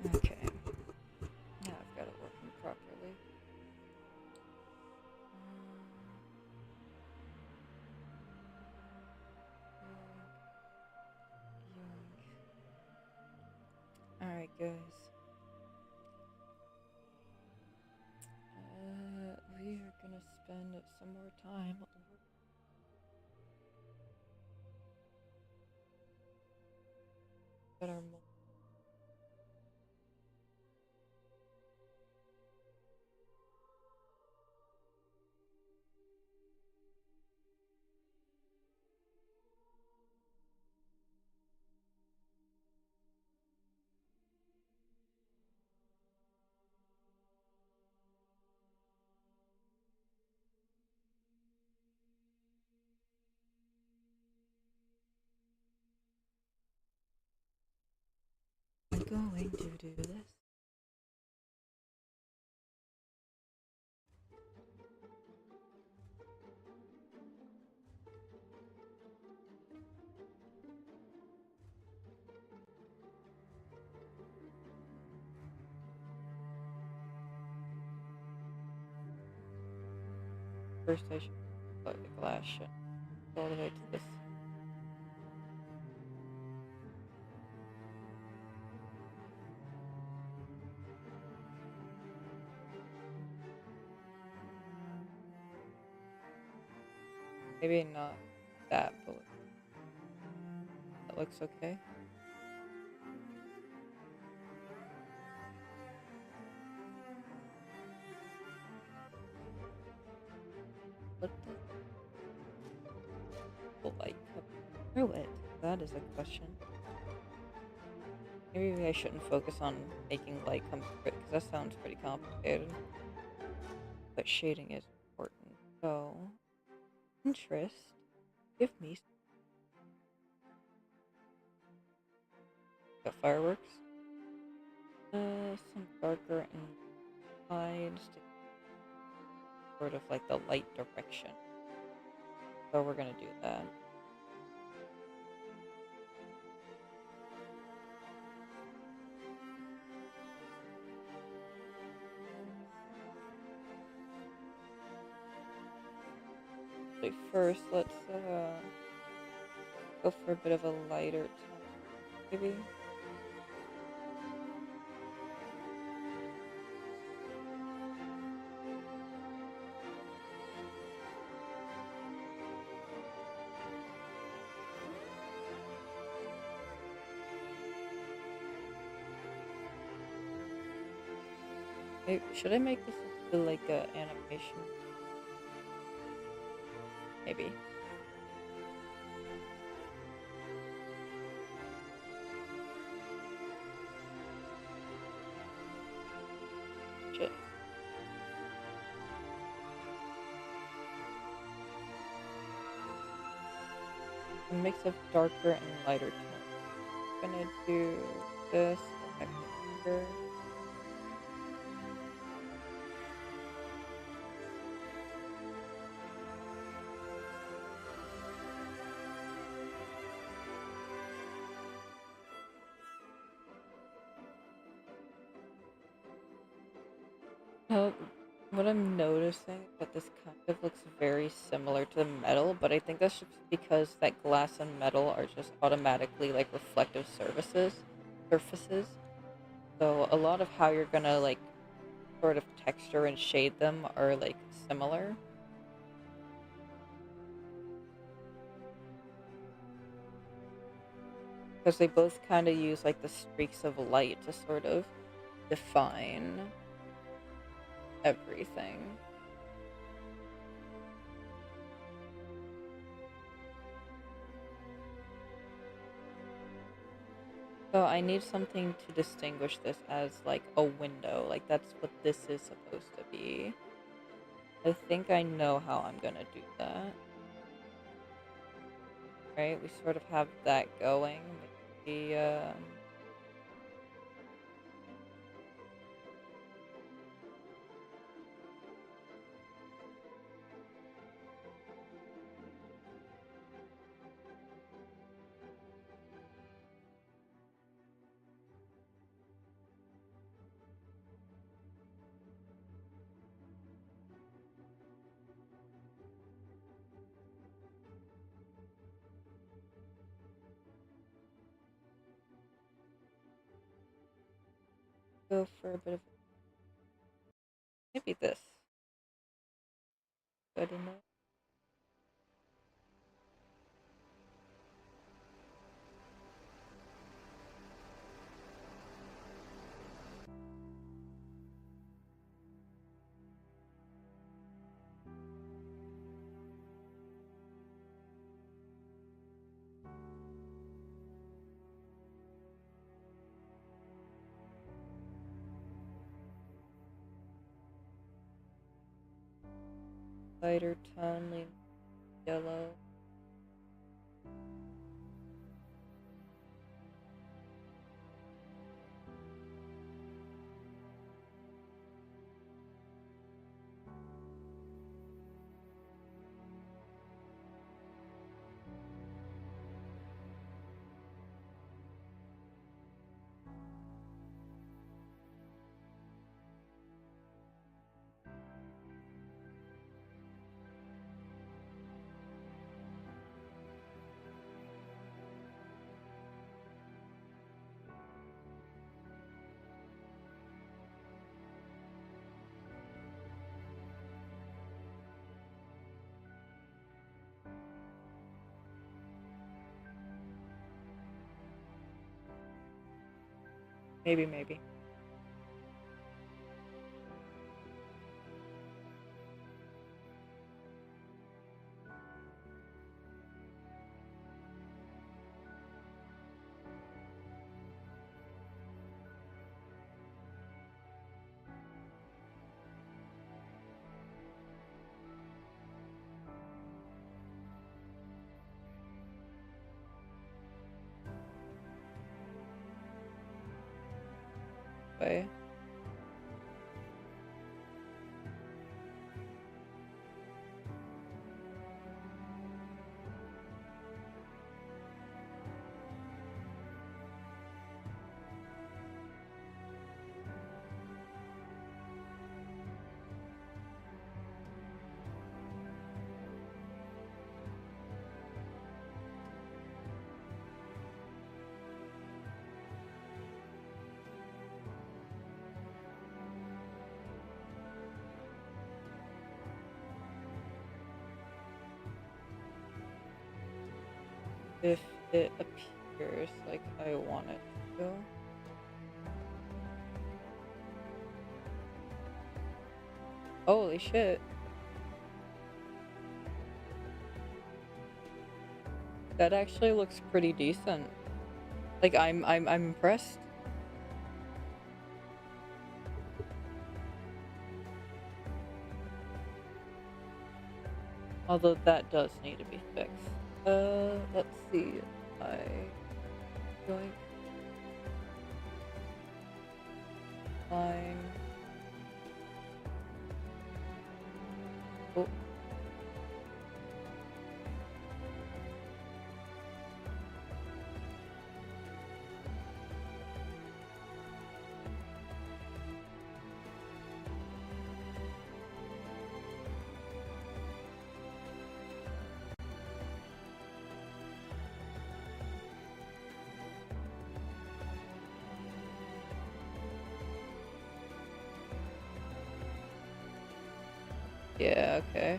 Okay. Now I've got it working properly. Alright, guys. We are gonna spend some more time at our I'm going to do this. First I should plug the glass shut all the way to this. Maybe not that, but that looks okay. What the light come through it? That is a question. Maybe I shouldn't focus on making light come through it, because that sounds pretty complicated. But shading is important. So, interest, give me got fireworks. Some darker and lines to sort of like the light direction. So we're gonna do that. So first, let's go for a bit of a lighter tone, maybe. Maybe, should I make this into like a animation? Maybe. Shit. A mix of darker and lighter tones. I'm gonna do this effect here. Oh, what I'm noticing that this kind of looks very similar to the metal, but I think that's just because that glass and metal are just automatically like reflective surfaces. So a lot of how you're gonna like sort of texture and shade them are like similar. Because they both kind of use like the streaks of light to sort of define everything. So I need something to distinguish this as like a window. Like that's what this is supposed to be. I think I know how I'm gonna do that. Right? We sort of have that going. Maybe, Go for a bit of maybe this. Good enough. Lighter tone, lean yellow. Maybe. Way. If it appears like I want it to. Holy shit. That actually looks pretty decent. Like I'm impressed. Although that does need to be fixed. Let's see. I going line. Oh. Yeah, okay.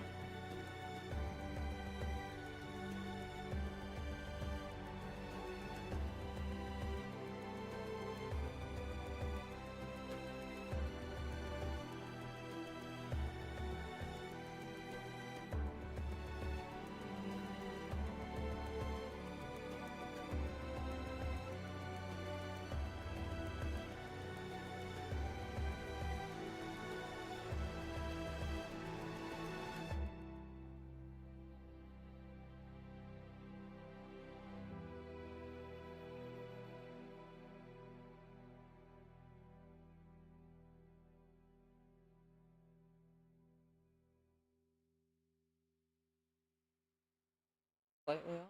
Slightly off.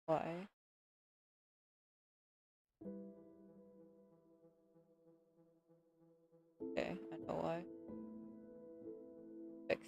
Why? Okay, I know why. Fix.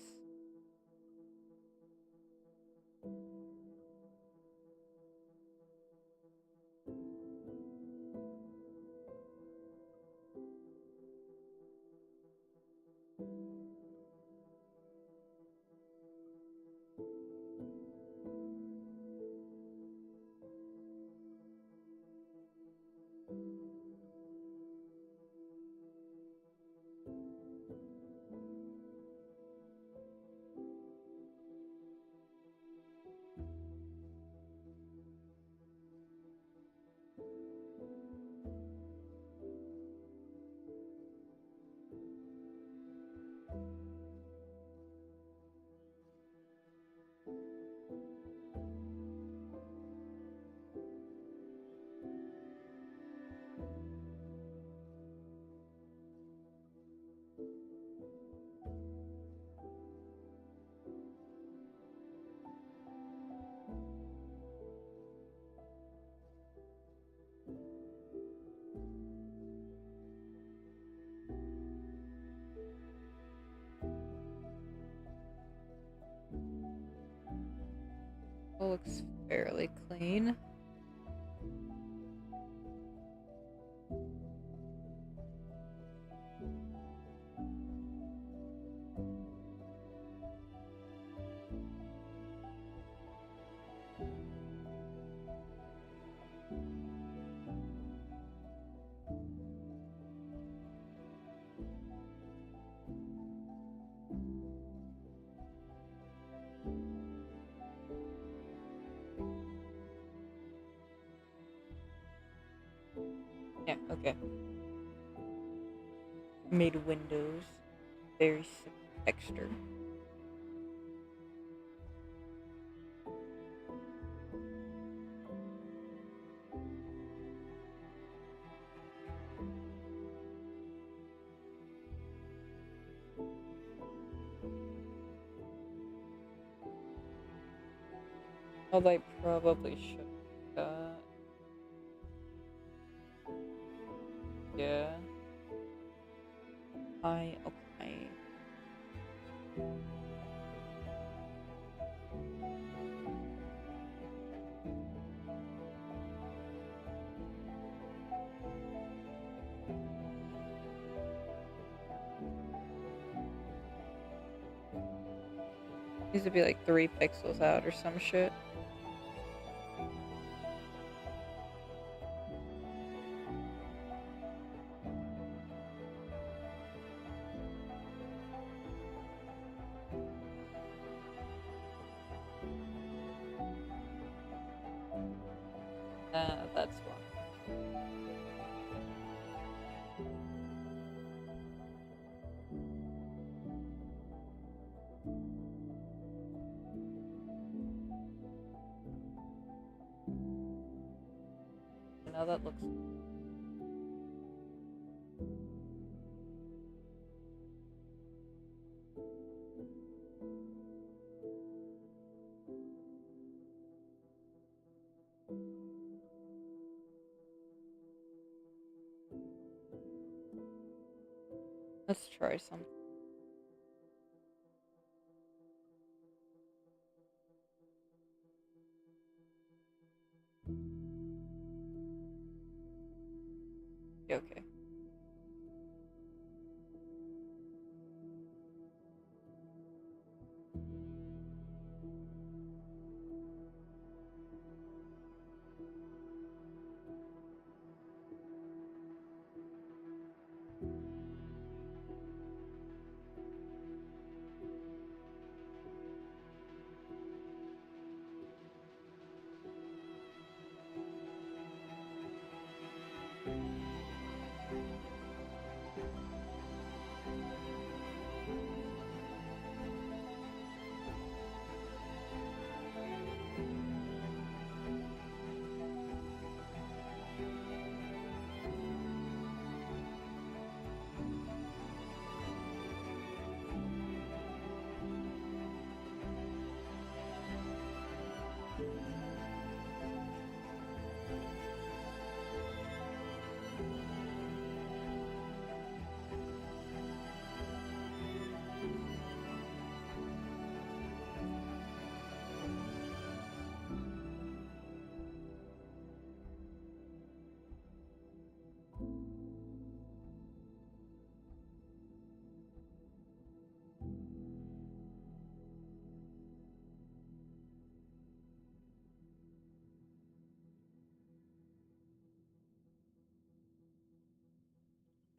looks fairly clean. Yeah, okay. Made windows. Very simple texture. Although I probably should. Yeah. Okay. Needs to be like 3 pixels out or some shit. That's why. Now that looks. Let's try something. Okay.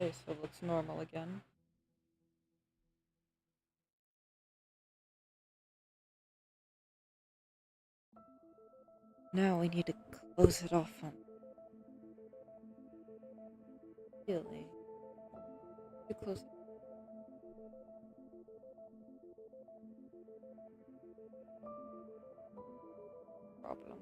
Okay, so it looks normal again. Now we need to close it off on really. To close it. Problem.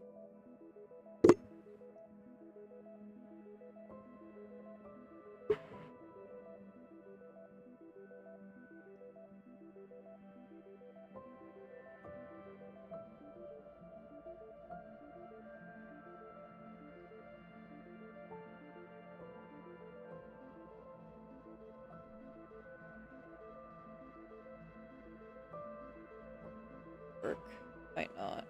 Work. Might not.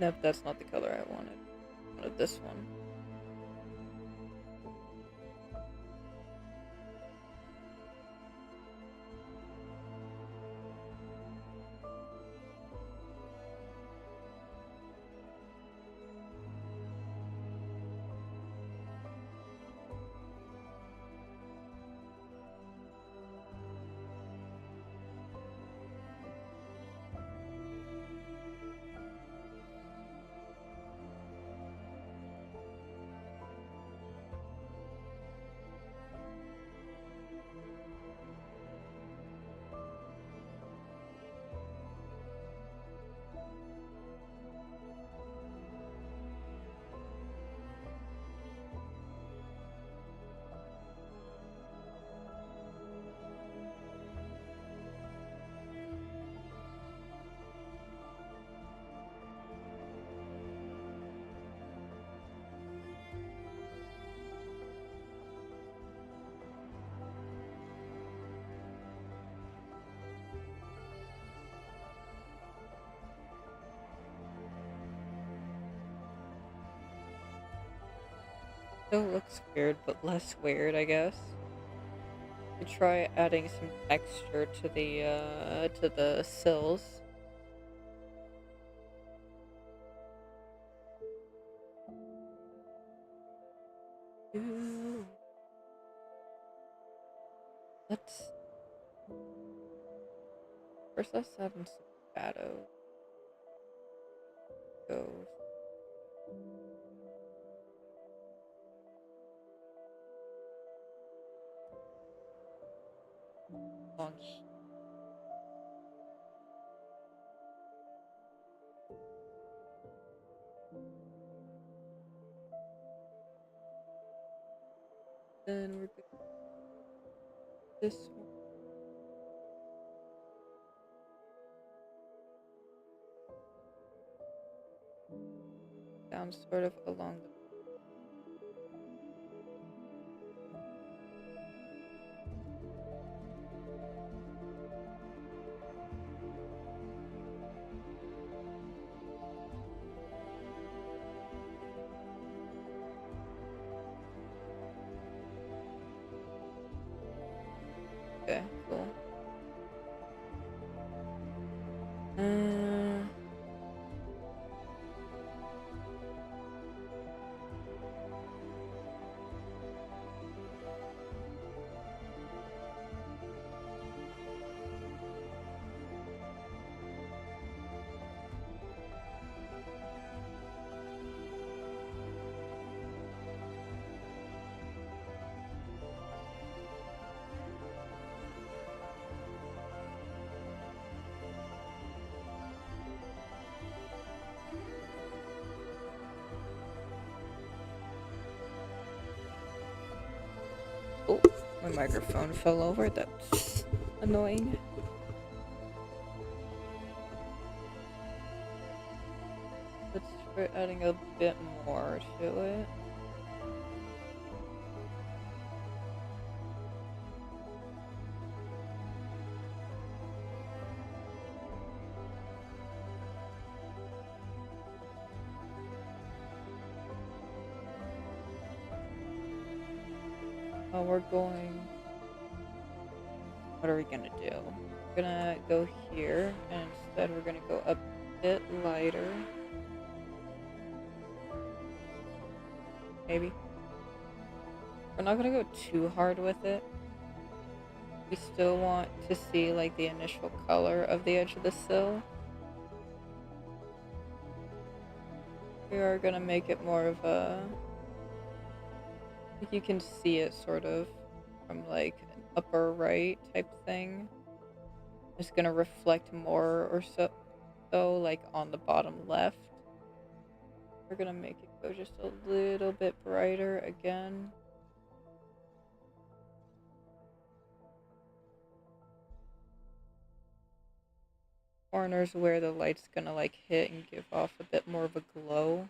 Nope, that's not the color I wanted. I wanted this one. Still looks weird, but less weird, I guess. We try adding some texture to the sills. Ooh. Let's first let's add in some shadow. Go long. Then we're good. This one down sort of along the. Okay, cool. Uh, oh, my microphone fell over. That's annoying. Let's try adding a bit more to it. We're going. What are we gonna do? We're gonna go here, and instead we're gonna go a bit lighter. Maybe. We're not gonna go too hard with it. We still want to see like the initial color of the edge of the sill. We are gonna make it more of a. You can see it sort of from like an upper right type thing. It's gonna reflect more or so like on the bottom left. We're gonna make it go just a little bit brighter again. Corners where the light's gonna like hit and give off a bit more of a glow.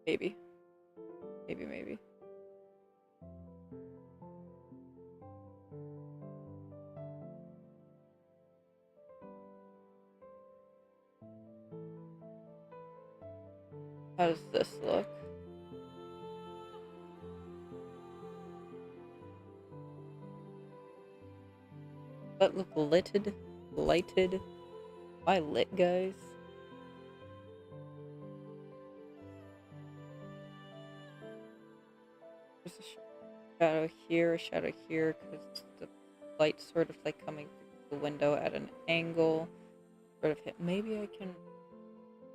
Maybe. Maybe. How does this look? That look lighted? Lighted? Am I lit, guys? There's a shadow here, because the light's sort of like coming through the window at an angle. Sort of hit. Maybe I can.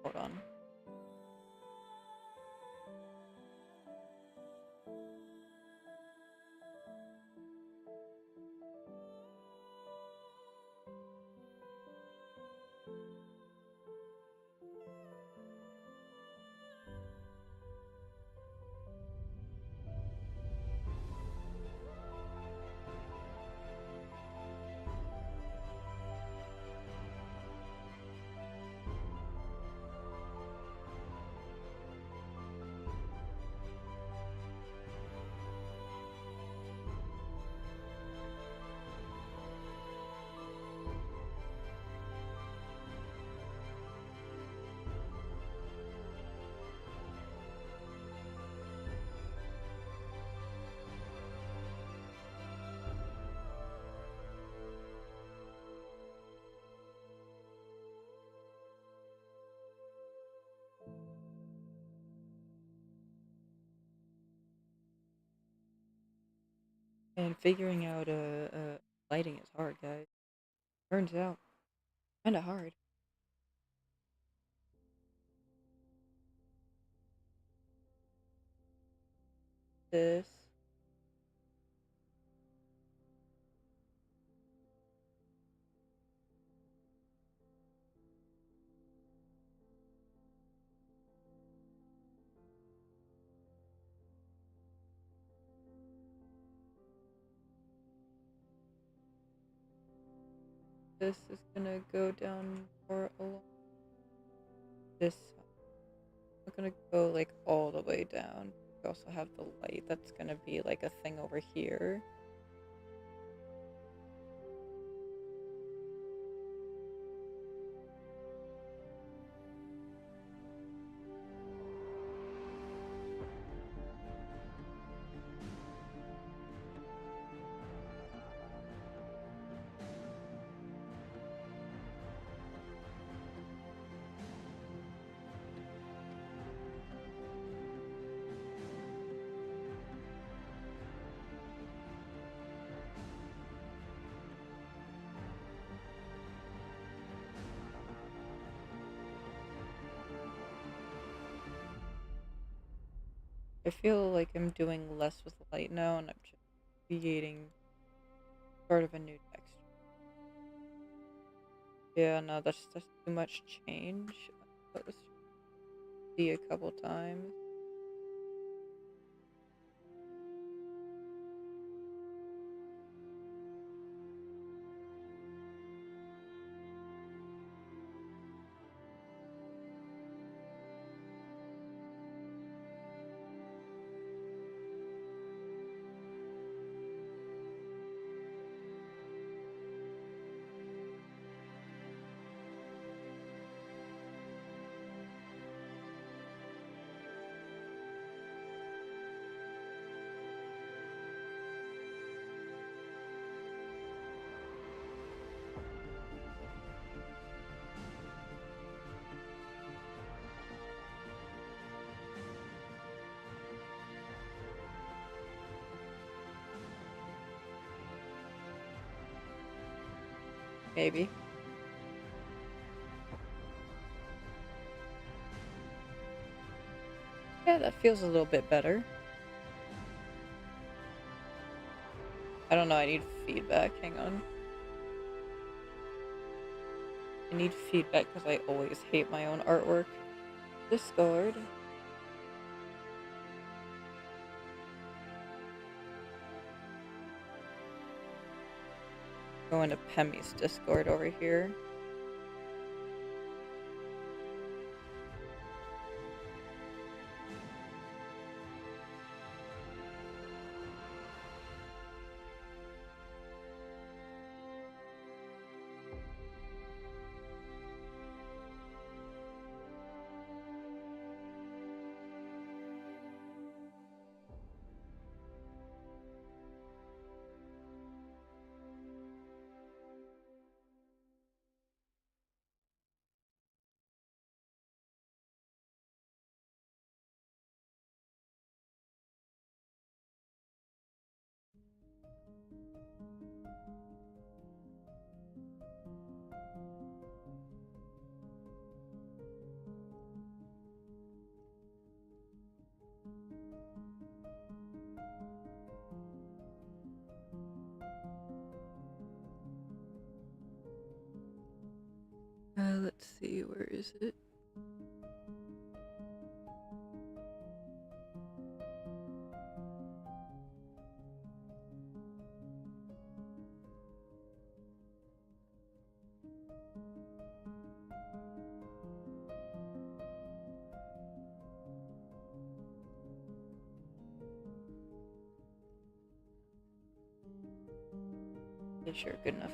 Hold on. And figuring out lighting is hard, guys. Turns out, kinda hard. This. This is gonna go down more along this side. I'm gonna go like all the way down. We also have the light that's gonna be like a thing over here. I feel like I'm doing less with light now, and I'm just creating sort of a new texture. Yeah, no, that's too much change. Let's see a couple times. Maybe. Yeah, that feels a little bit better. I don't know, I need feedback. Hang on. I need feedback because I always hate my own artwork. Discord. Go into Pemmy's Discord over here. Let's see, where is it? Yeah, sure, good enough.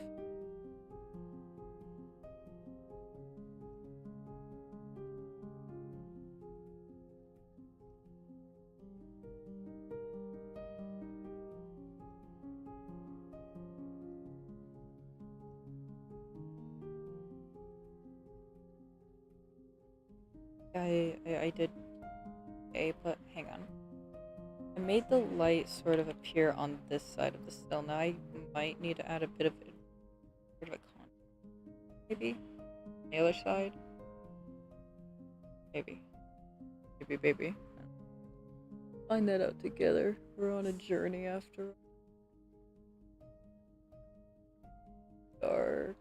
I did A, but hang on. I made the light sort of appear on this side of the cell. Now I might need to add a bit of a con. Maybe? The other side? Maybe. Maybe, baby. Find that out together. We're on a journey after. Dark.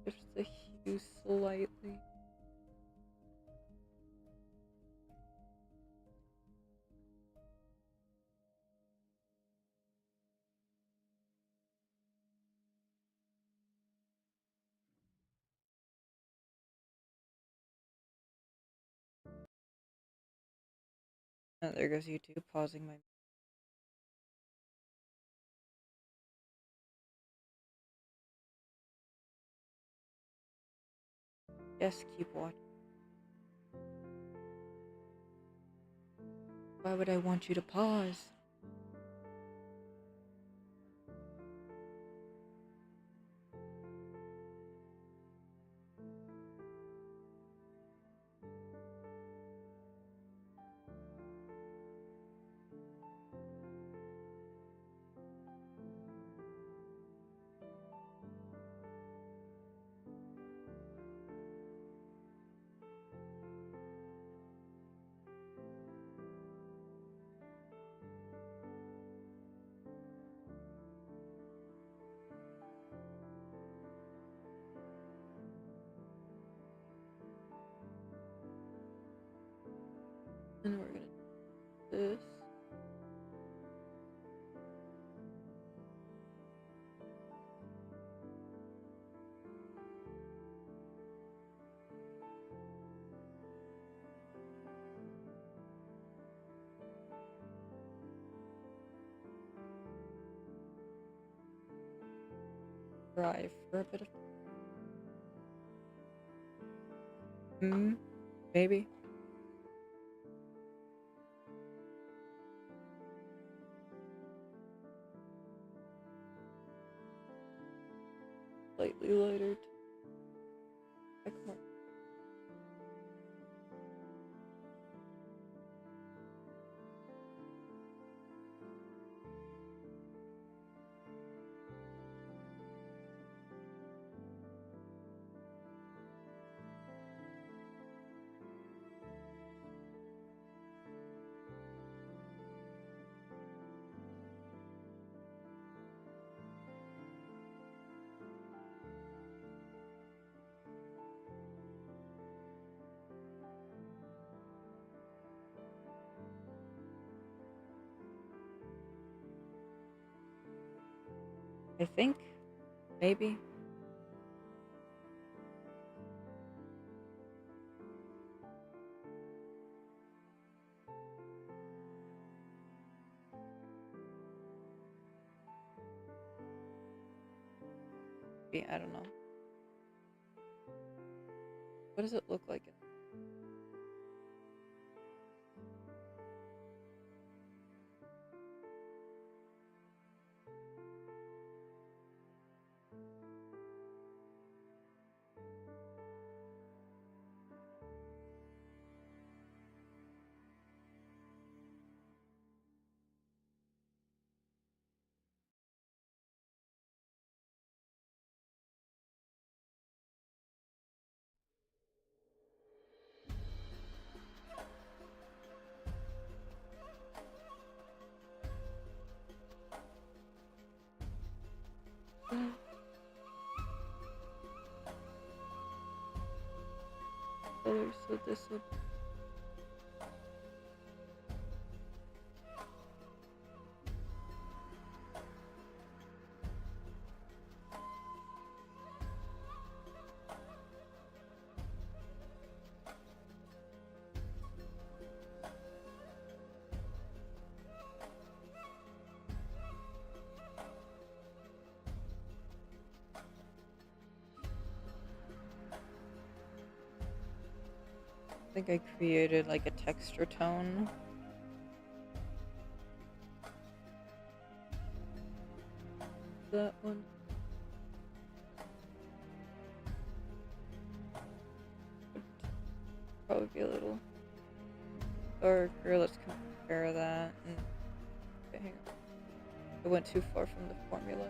Shift the hue slightly. Oh, there goes YouTube pausing my. Yes, keep watching. Why would I want you to pause? And we're gonna do this. Drive for a bit of. Maybe. Slightly lighter. Check mark. I think. Maybe. I don't know. What does it look like? so this will. I think I created like a texture tone. That one. Would probably be a little darker. Let's compare that. And, okay, hang on. I went too far from the formula.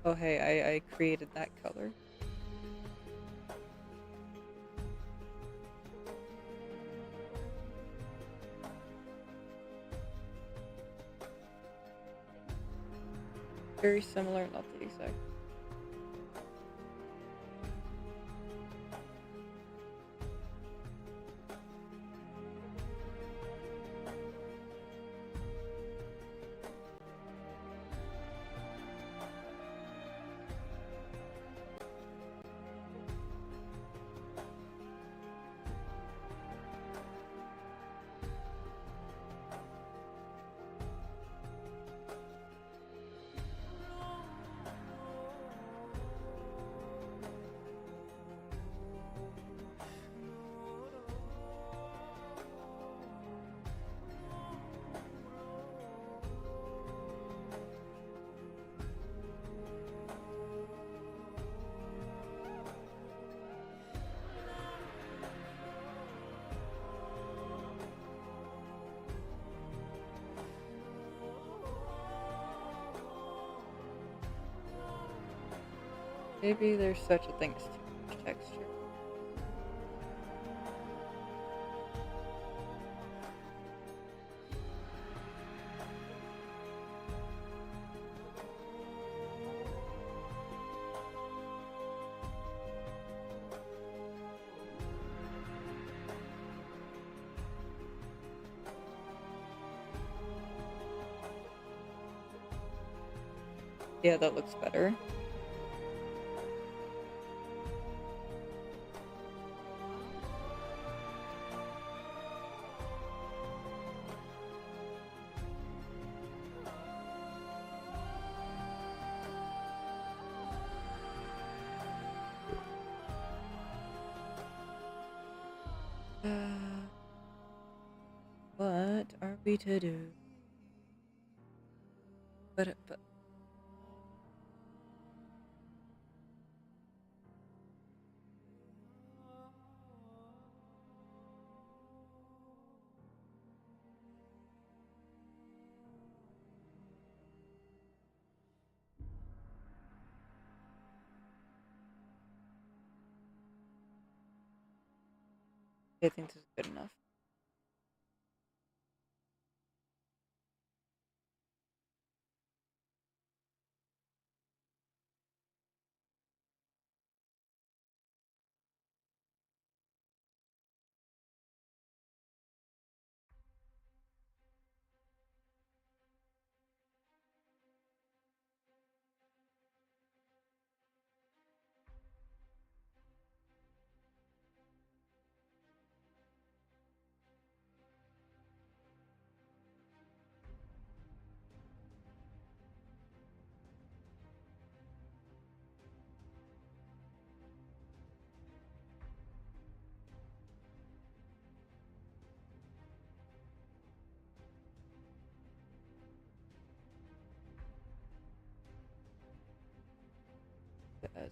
Oh hey, I created that color. Very similar, not the exact. Maybe there's such a thing as too much texture. Yeah, that looks better. What are we to do? But I think this is good enough. As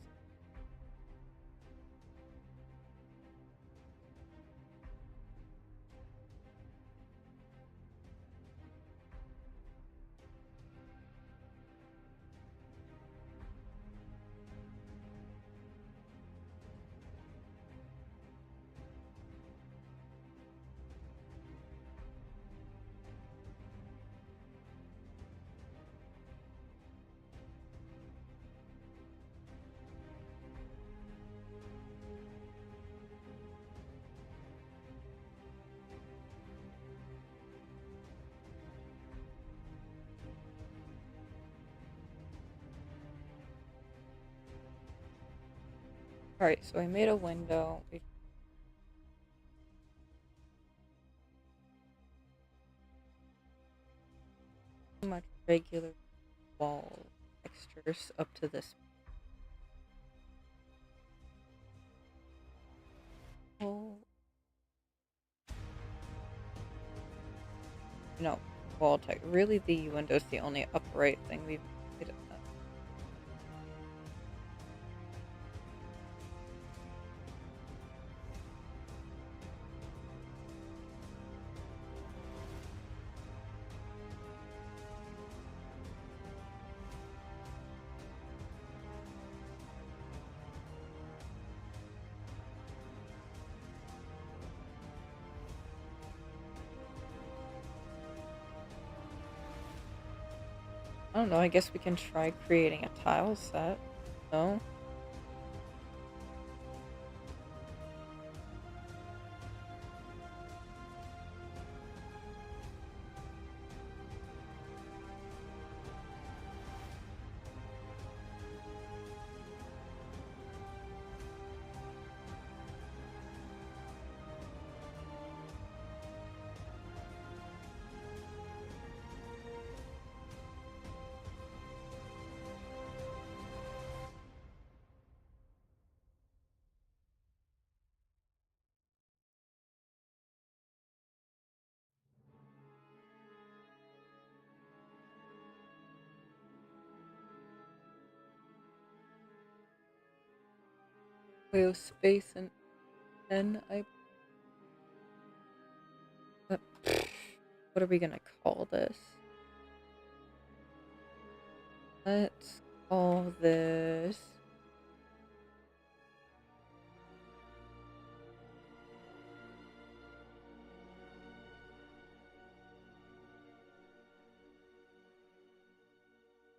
Alright, so I made a window. We pretty much regular wall textures up to this. Oh, no, wall text. Really, the window's the only upright thing we've made. I don't know, I guess we can try creating a tile set. No? Wheel space and N, what are we gonna call this? Let's call this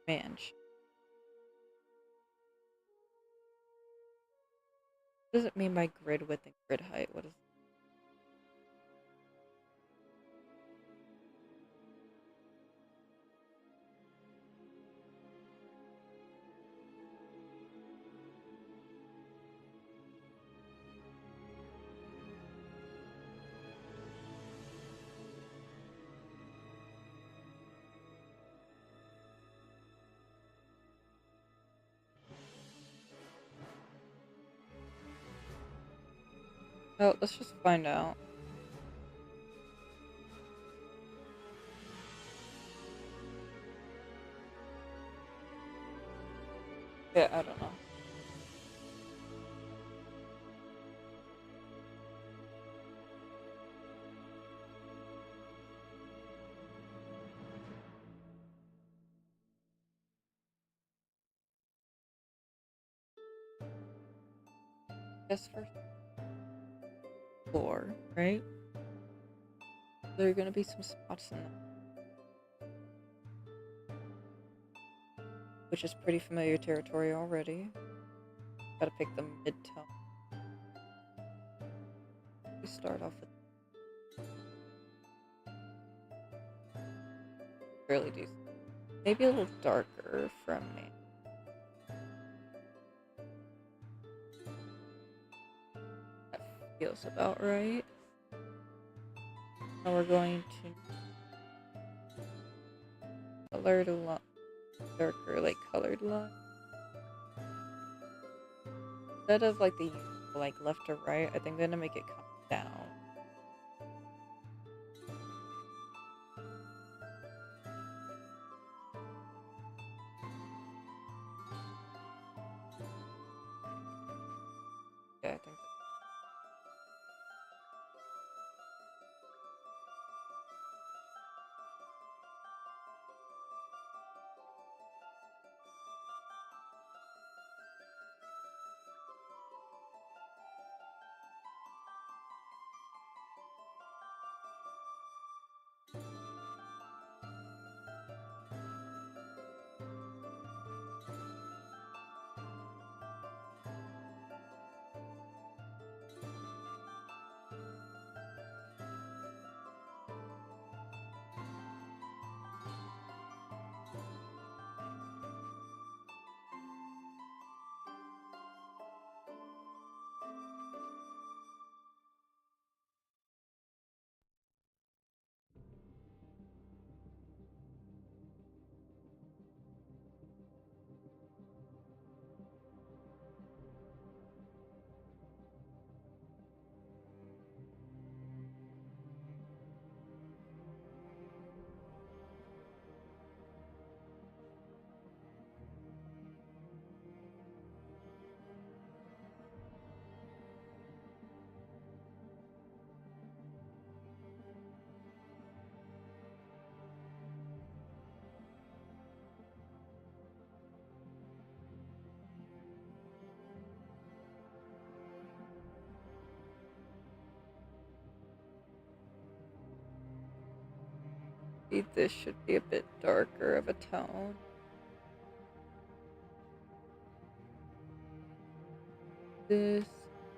manch. What does it mean by grid width and grid height? What is Oh, let's just find out. Yeah, I don't know. Guess for floor, right? There are gonna be some spots in there, which is pretty familiar territory already. Gotta pick the mid-tone. We start off with fairly decent. Maybe a little darker from me. That feels about right. Now we're going to color the darker, like colored line. Instead of like the like left to right, I think I'm gonna make it come down. Yeah, I think maybe this should be a bit darker of a tone. This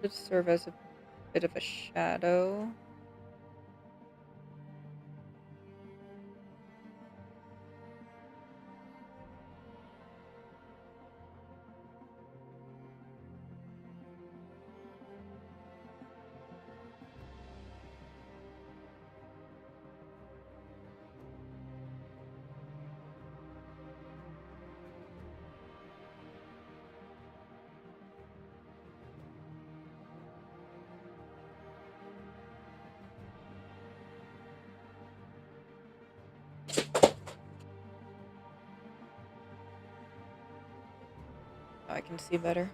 should serve as a bit of a shadow. I can see better.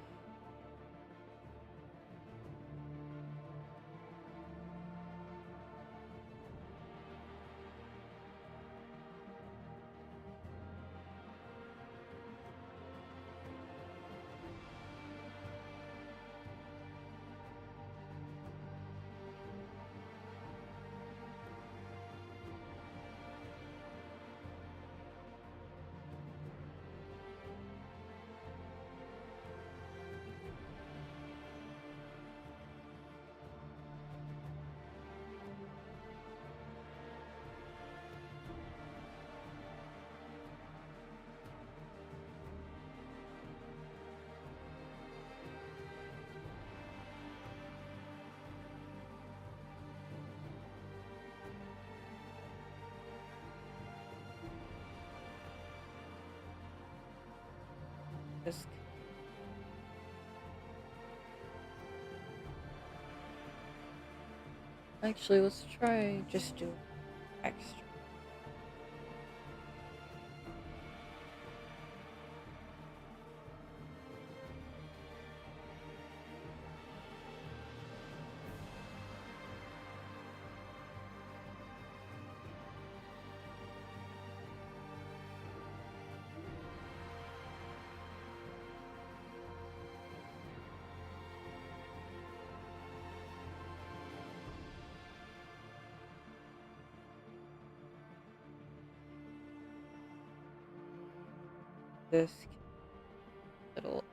This actually, let's try just do extra. This little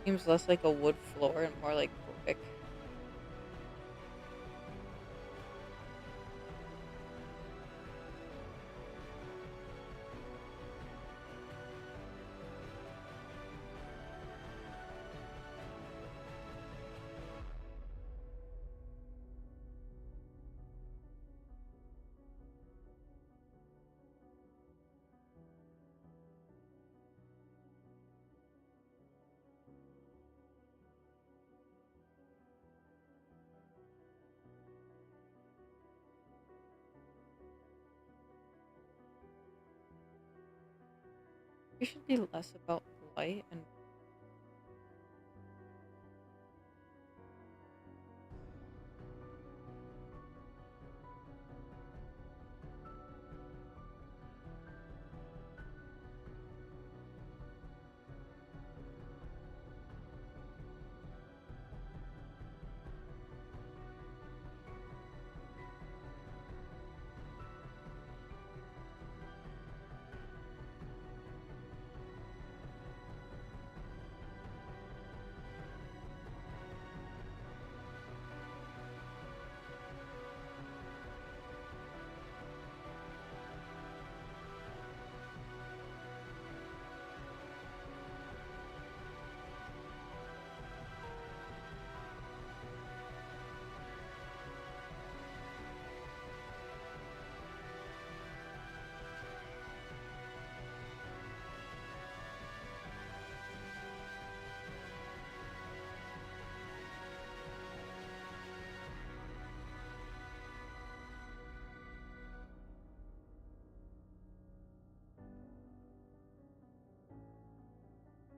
Seems less like a wood floor and more like brick. You should be less about light and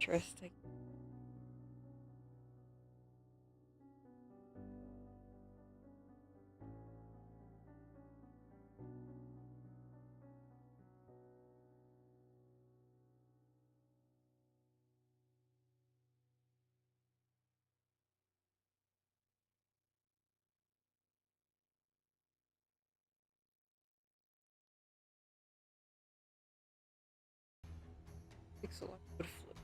interesting. Pixel art would flip.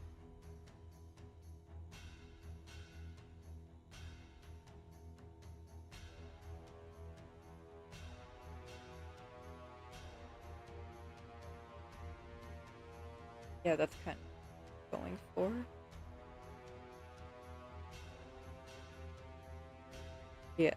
Yeah, that's kind of going for. Yeah.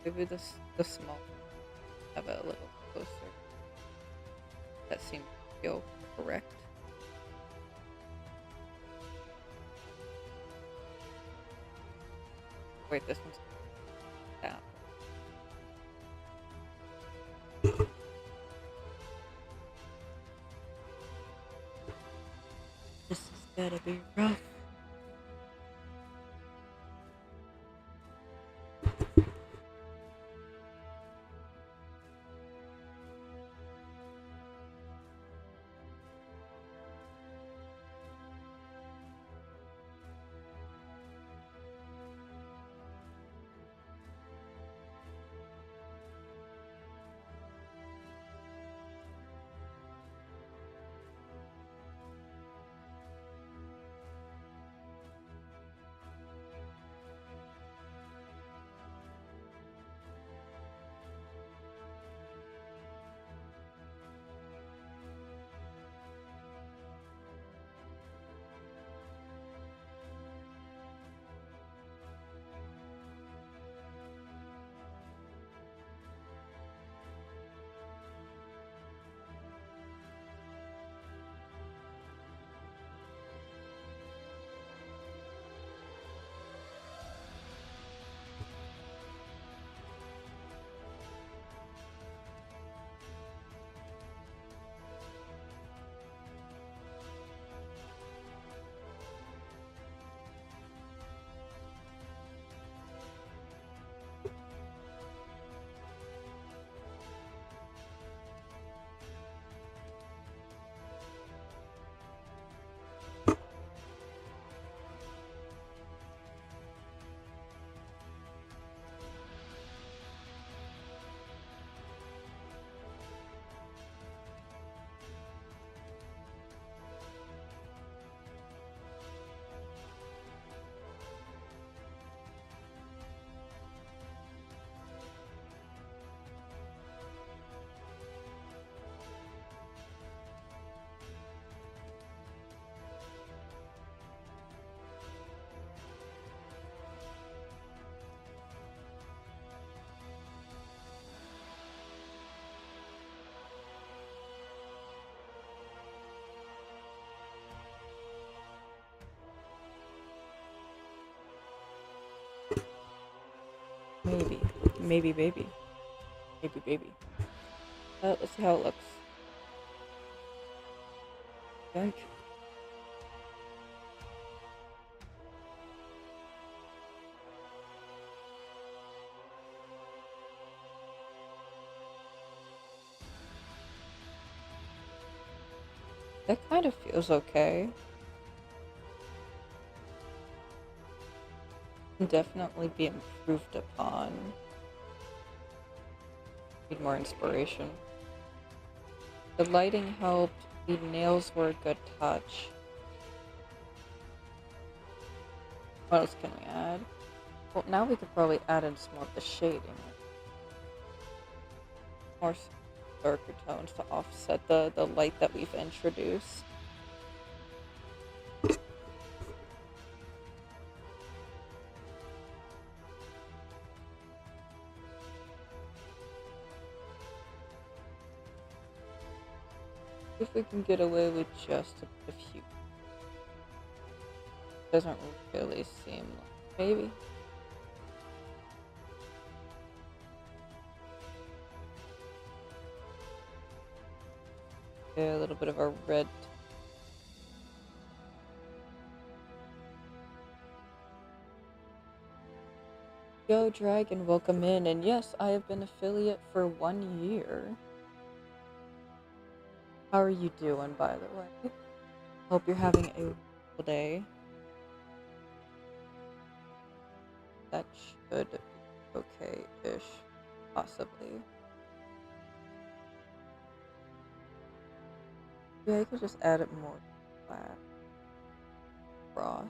Maybe the small have it a little closer. That seems to feel correct. Wait, this one's down. This is gonna be rough. Maybe. Maybe baby. Maybe baby. Let's see how it looks. Yoink. That kind of feels okay. Can definitely be improved upon. Need more inspiration. The lighting helped. The nails were a good touch. What else can we add? Well, now we could probably add in some more of the shading. More darker tones to offset the light that we've introduced. If we can get away with just a few. Doesn't really seem like maybe. Yeah, a little bit of a red. Yo, Dragon, welcome in. And yes, I have been affiliate for 1 year. How are you doing, by the way? Hope you're having a wonderful day. That should be okay-ish, possibly. Yeah, I could just add it more flat. Cross.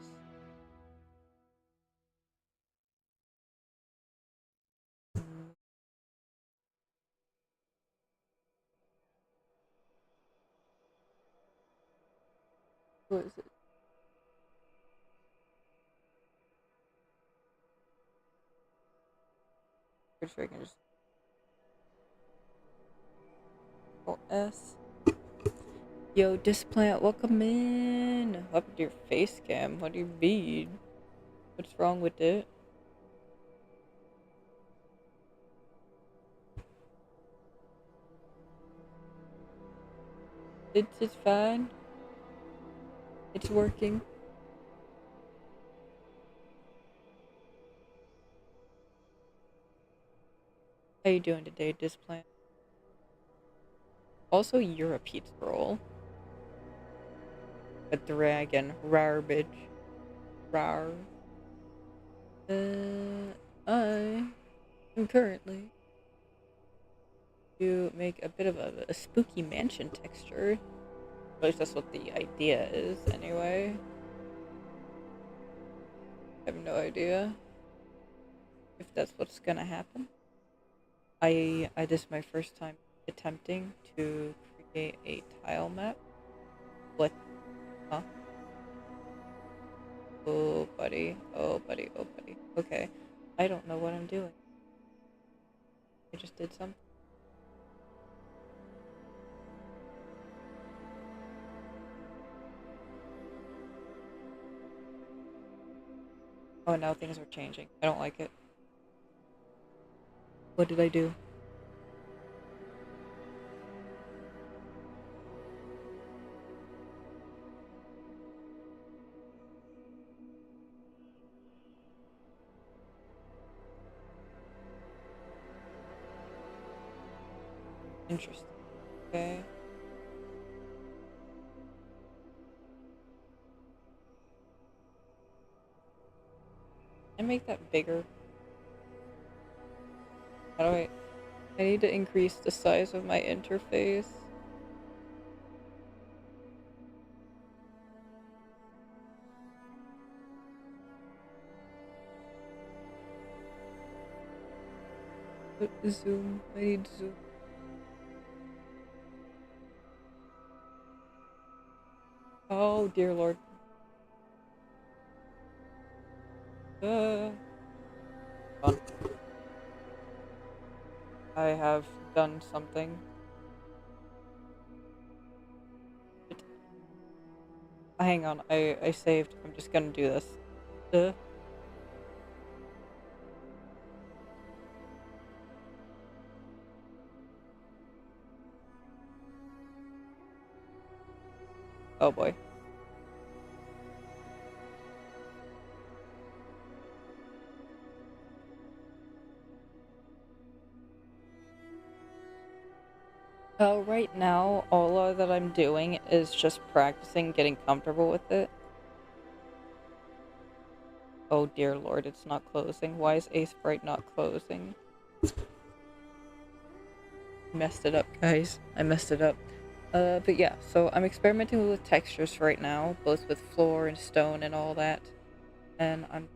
What is it? Pretty sure I can just Control S. Yo, Displant, welcome in. What happened to your face cam? What do you mean? What's wrong with it? It's fine. It's working. How you doing today, Displant? Also, you're a pizza roll. A dragon. Rarbage. Rar. I am currently to make a bit of a spooky mansion texture. At least that's what the idea is, anyway. I have no idea if that's what's gonna happen. This is my first time attempting to create a tile map. What? Huh? Oh, buddy. Oh, buddy. Oh, buddy. Okay. I don't know what I'm doing. I just did something. Oh, now things are changing. I don't like it. What did I do? Interesting. Okay. I make that bigger. How do I need to increase the size of my interface. Zoom. I need zoom. Oh, dear Lord. Fun. I have done something. Hang on, I saved. I'm just gonna do this. Uh, Oh boy. Right now, all that I'm doing is just practicing getting comfortable with it. Oh dear lord, it's not closing. Why is Aseprite not closing? Messed it up, guys. I messed it up. But yeah, so I'm experimenting with textures right now, both with floor and stone and all that. And I'm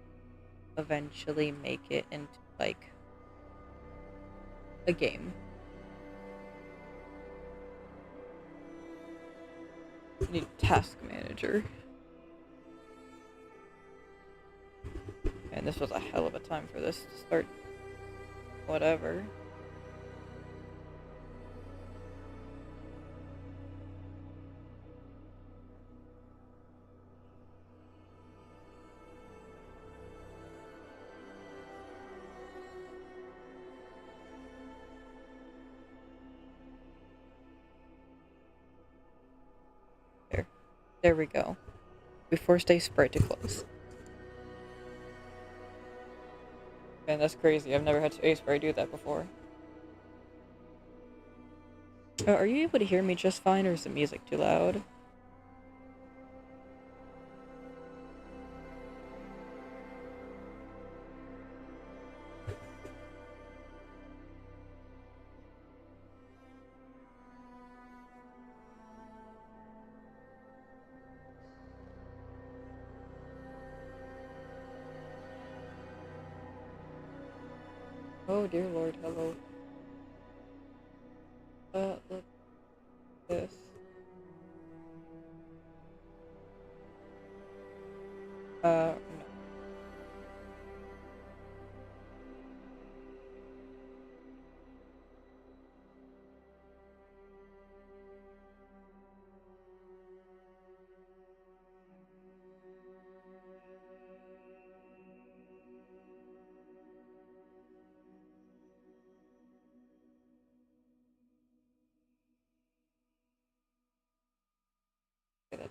eventually make it into, like, a game. I need task manager. And this was a hell of a time for this to start. Whatever. There. There we go. We forced Aseprite to close. Man, that's crazy. I've never had Aseprite do that before. Are you able to hear me just fine, or is the music too loud? Oh dear lord, hello. Look at this. No. Okay,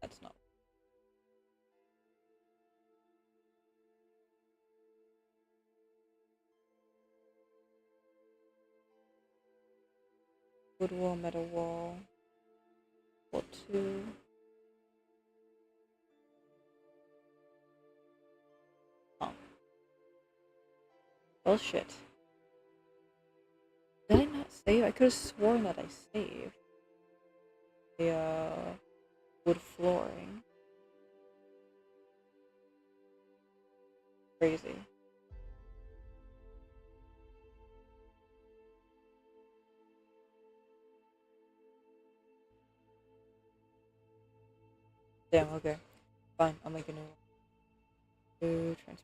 that's not. Wood wall, metal wall. Wall 2. Oh. Well, shit. Did I not save? I could have sworn that I saved. The, wood flooring. Crazy. Damn, okay. Fine, I'll make a new one.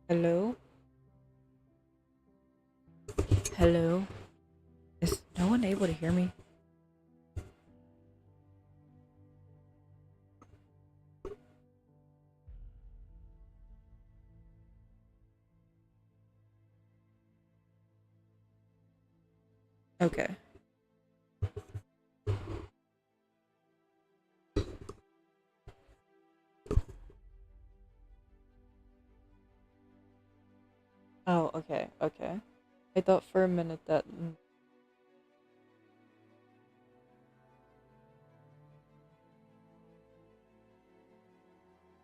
Hello? Hello? Is no one able to hear me? Okay. Oh, okay, okay. I thought for a minute that...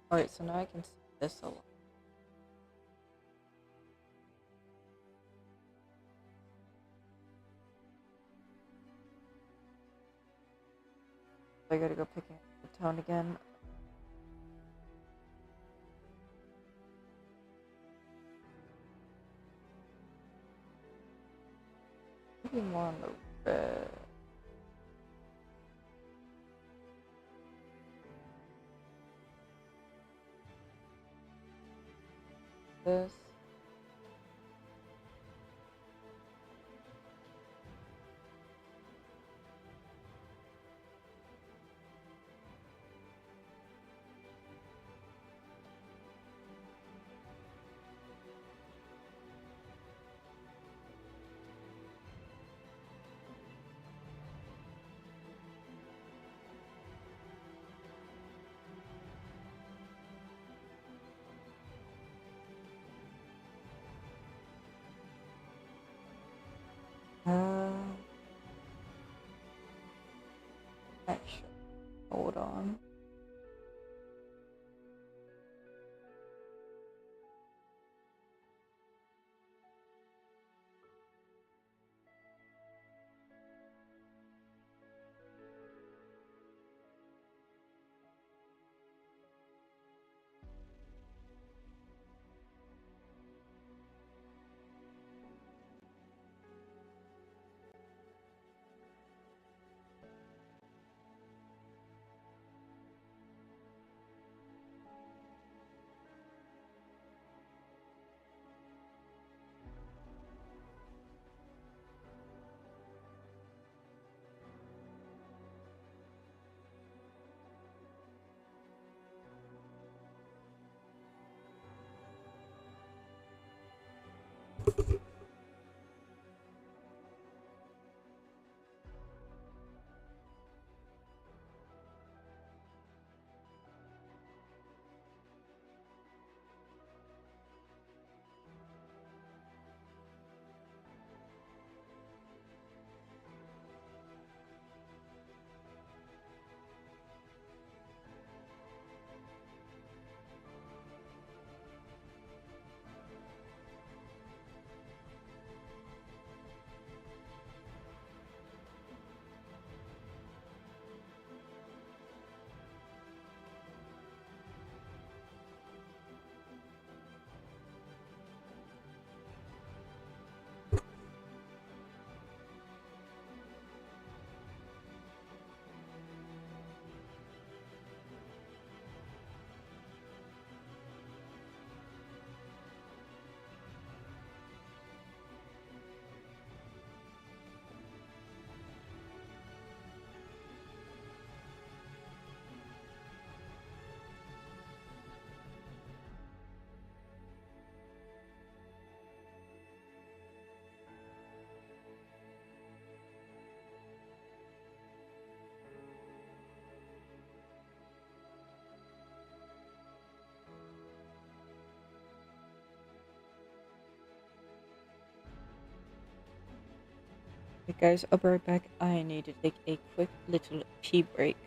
Alright, so now I can see this a lot. I gotta go picking up the tone again. Maybe more on the red. this. Uh, Actually, hold on. Hey guys, I'll be right back. I need to take a quick little pee break.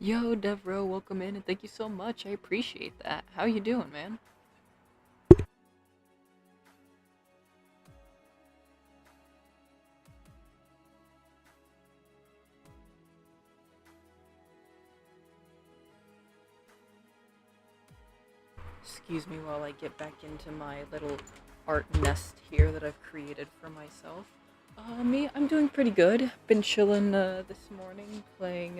Yo, Devro, welcome in and thank you so much. I appreciate that. How you doing, man? Excuse me while I get back into my little art nest here that I've created for myself. I'm doing pretty good. Been chilling this morning, playing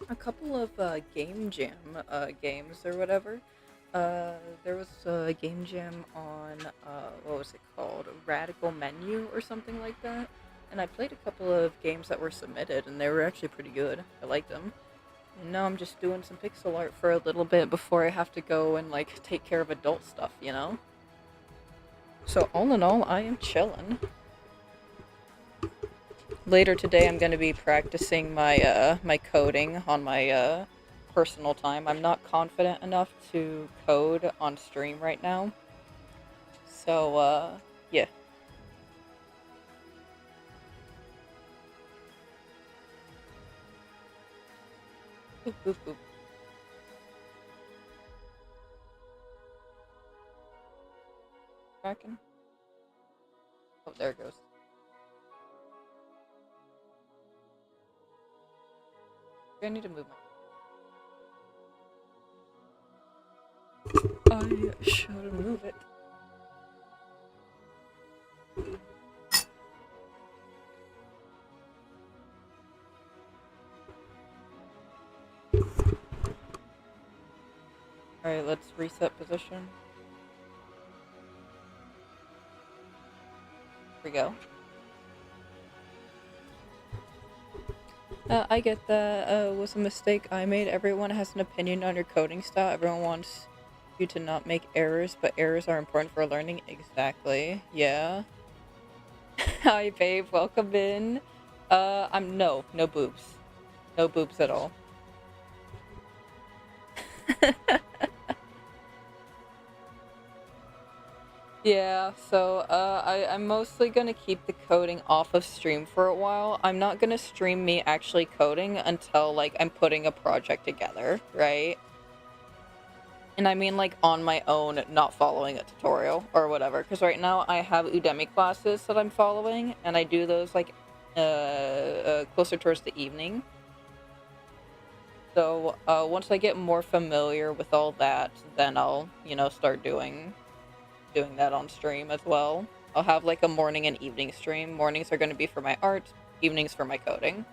a couple of game jam games or whatever. There was a game jam on what was it called? Radical Menu or something like that. And I played a couple of games that were submitted, and they were actually pretty good. I liked them. And now I'm just doing some pixel art for a little bit before I have to go and like take care of adult stuff, you know? So all in all, I am chilling. Later today I'm going to be practicing my coding on my personal time. I'm not confident enough to code on stream right now. So yeah. Boop, boop, boop. Tracking. Oh, there it goes. I need to move my... I should move it. Alright, let's reset position. Here we go. I get that was a mistake I made. Everyone has an opinion on your coding style. Everyone wants you to not make errors, but errors are important for learning. Exactly. Yeah. Hi, babe. Welcome in. No boobs. No boobs at all. Yeah, so I'm mostly gonna keep the coding off of stream for a while. I'm not gonna stream me actually coding until like I'm putting a project together, right? And I mean like on my own, not following a tutorial or whatever. Because right now I have Udemy classes that I'm following, and I do those like closer towards the evening. So once I get more familiar with all that, then I'll start doing that on stream as well. I'll have like a morning and evening stream. Mornings are going to be for my art, evenings for my coding.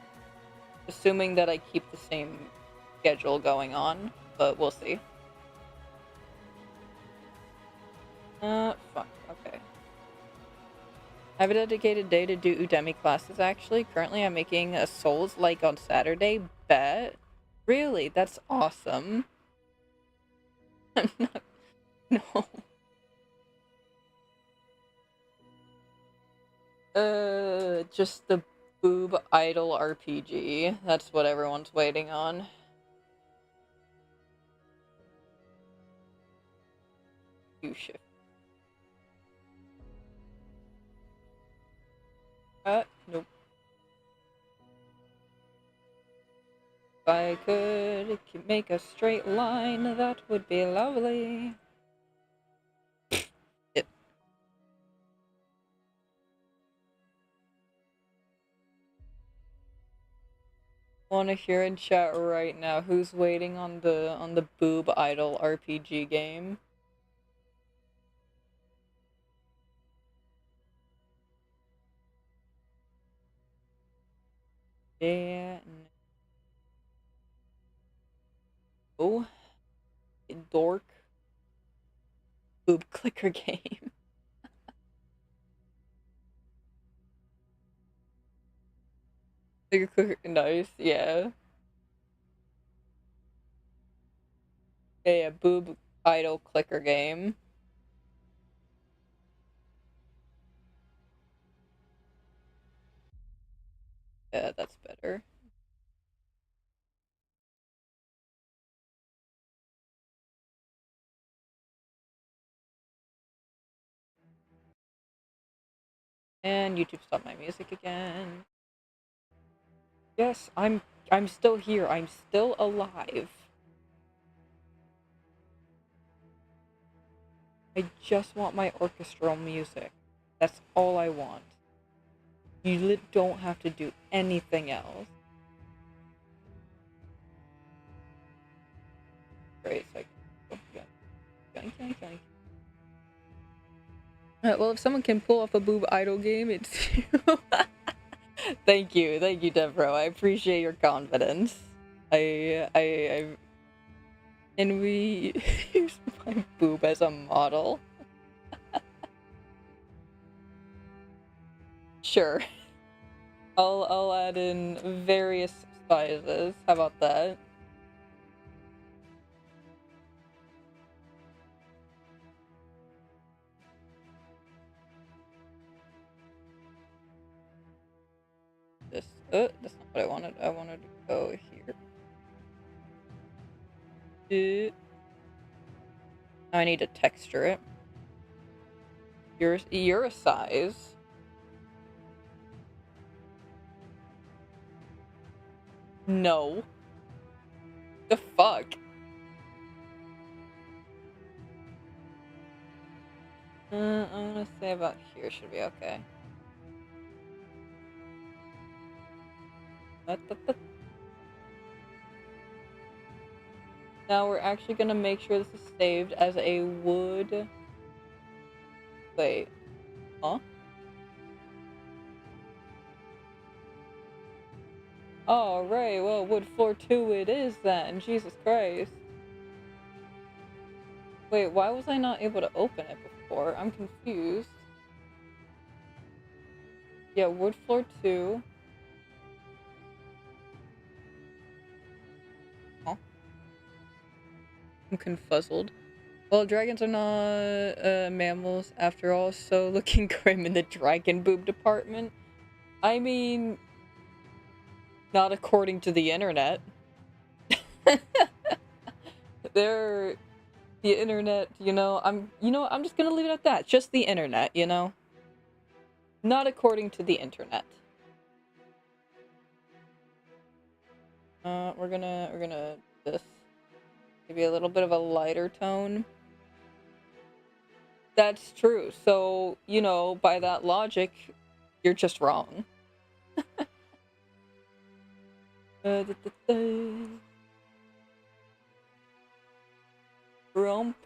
Assuming that I keep the same schedule going on, but we'll see. Fuck. Okay. I have a dedicated day to do Udemy classes, actually. Currently, I'm making a Souls-like on Saturday. Bet. Really? That's awesome. No. Just the Boob Idol RPG. That's what everyone's waiting on. You shift. Nope. If I could make a straight line, that would be lovely. Yep. Want to hear in chat right now who's waiting on the Boob Idol RPG game? Yeah. Oh, dork. Boob clicker game. Clicker clicker, nice. Yeah. Yeah, Boob Idol clicker game. Yeah, that's better. And YouTube stopped my music again. Yes, I'm I'm still here. I'm still alive. I just want my orchestral music. That's all I want. You don't have to do anything else. Great, so well, if someone can pull off a boob idol game, it's you. Thank you, Devereaux. I appreciate your confidence. And we use my boob as a model. Sure. I'll add in various sizes. How about that? That's not what I wanted. I wanted to go here. Now I need to texture it. You're a size. No. The fuck? I'm gonna say about here should be okay. Now we're actually gonna make sure this is saved as a wood. Wait. Huh? Oh, right. Well, wood floor 2 it is then. Jesus Christ. Wait, why was I not able to open it before? I'm confused. Yeah, wood floor 2. Huh? I'm confuzzled. Well, dragons are not mammals after all, so looking grim in the dragon boob department. I mean, not according to the internet. They're the internet, I'm just gonna leave it at that. Just the internet, Not according to the internet. We're gonna this maybe a little bit of a lighter tone. That's true. So, by that logic, you're just wrong. Rump.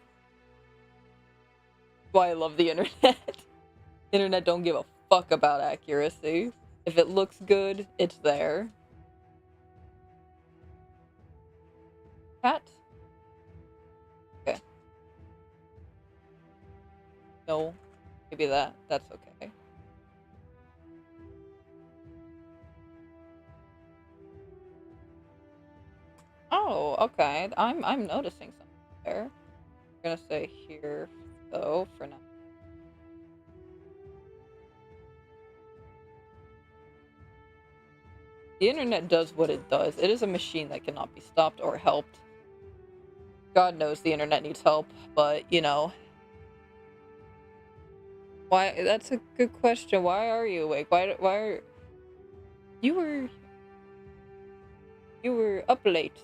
Why I love the internet. Internet don't give a fuck about accuracy. If it looks good, it's there. Cat? Okay. No. Maybe that. That's okay. Oh, okay. I'm noticing something there. I'm gonna say here though for now. The internet does what it does. It is a machine that cannot be stopped or helped. God knows the internet needs help, but why? That's a good question. Why are you awake? Why are you were up late?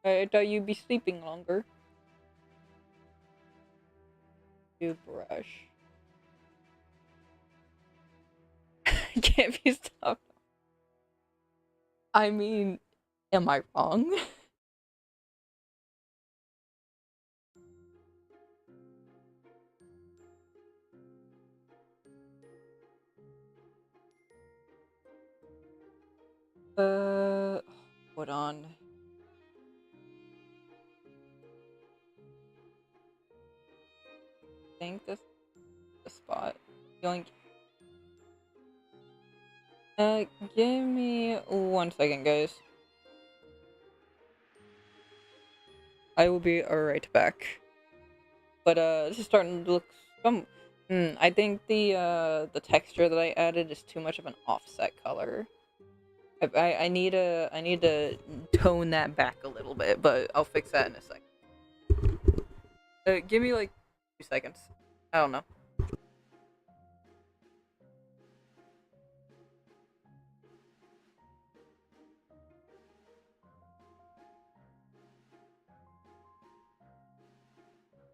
I thought you'd be sleeping longer. Toothbrush. Can't be stopped. I mean, am I wrong? Hold on. I think this is the spot. Yoink. Give me 1 second, guys. I will be right back. But this is starting to look some. I think the texture that I added is too much of an offset color. I need to tone that back a little bit, but I'll fix that in a second. Give me like 2 seconds. I don't know.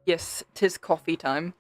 Yes, 'tis coffee time.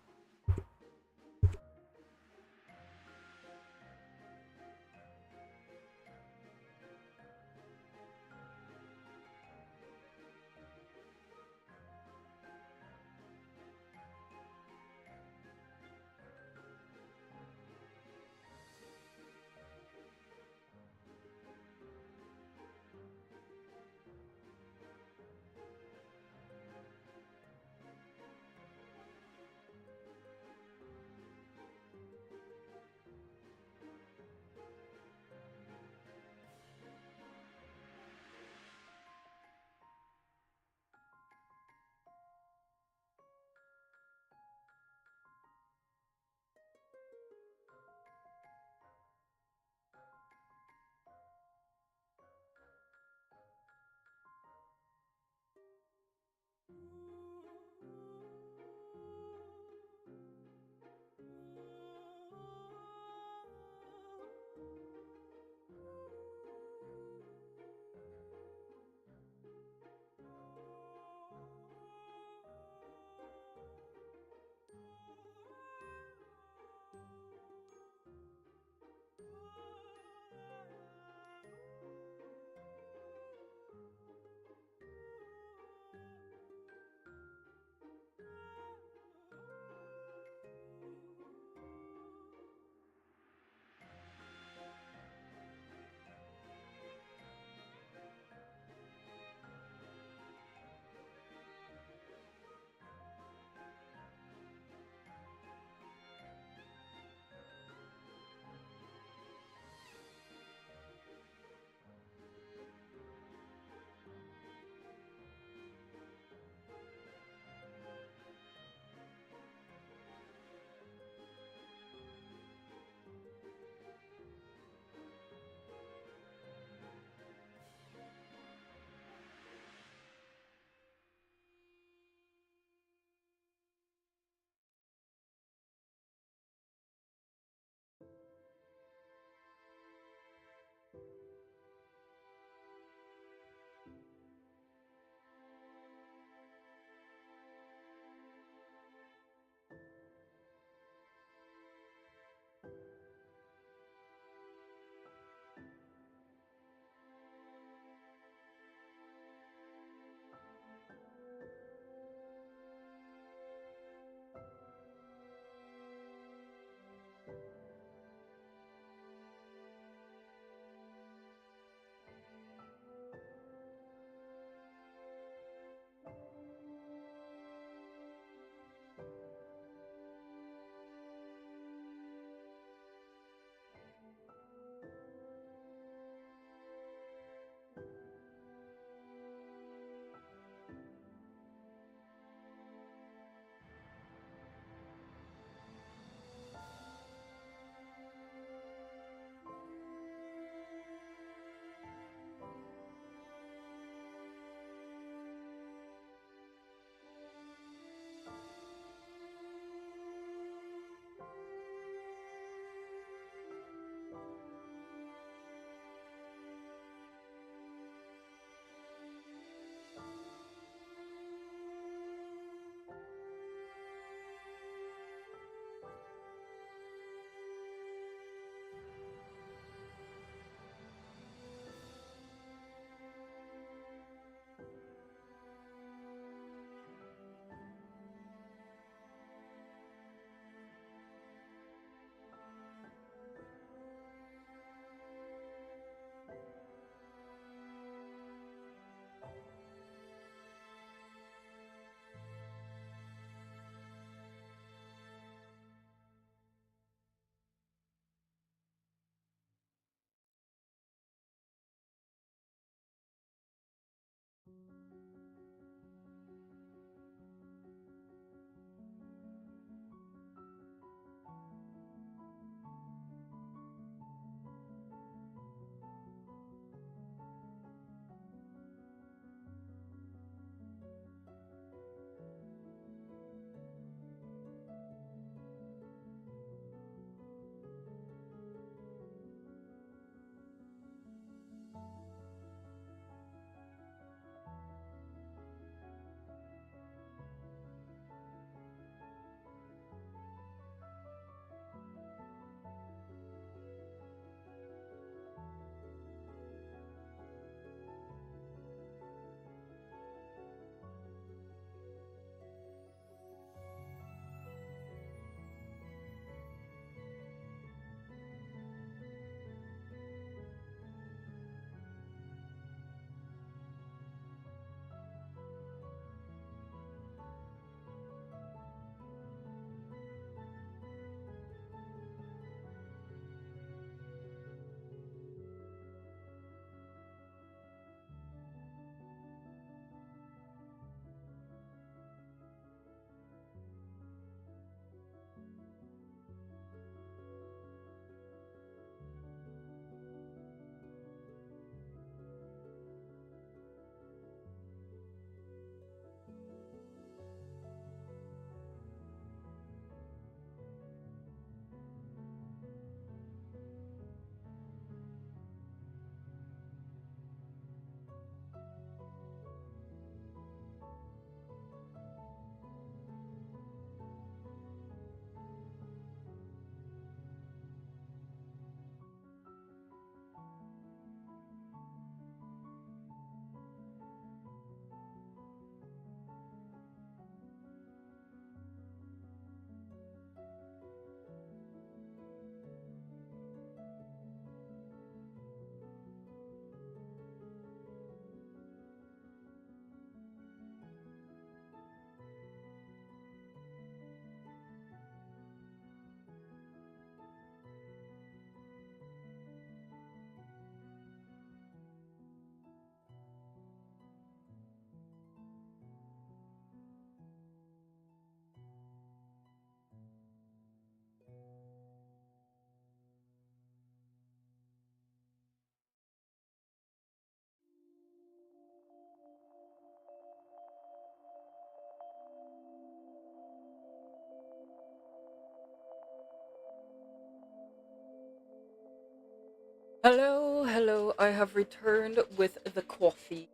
Hello, hello, I have returned with the coffee.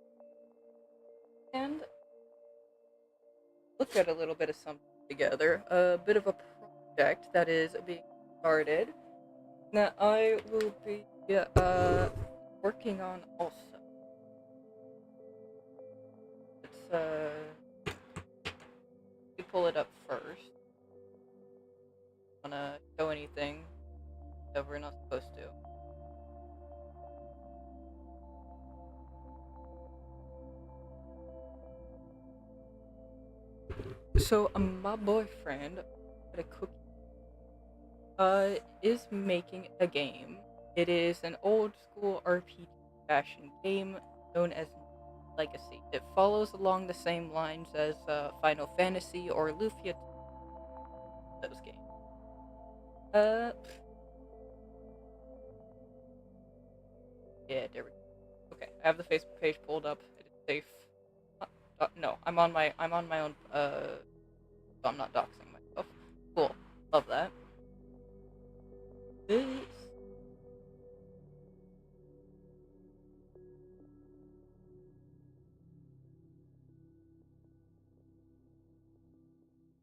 And look at a little bit of something together. A bit of a project that is being started. That I will be working on also. Let's we pull it up first. Wanna show anything that we're not supposed to. So my boyfriend at a cookie is making a game. It is an old school RPG fashion game known as Legacy. It follows along the same lines as Final Fantasy or Lufia, those games. Uh, yeah, there we go. Okay, I have the Facebook page pulled up. It is safe. No, I'm on my own. So I'm not doxing myself. Cool, love that. This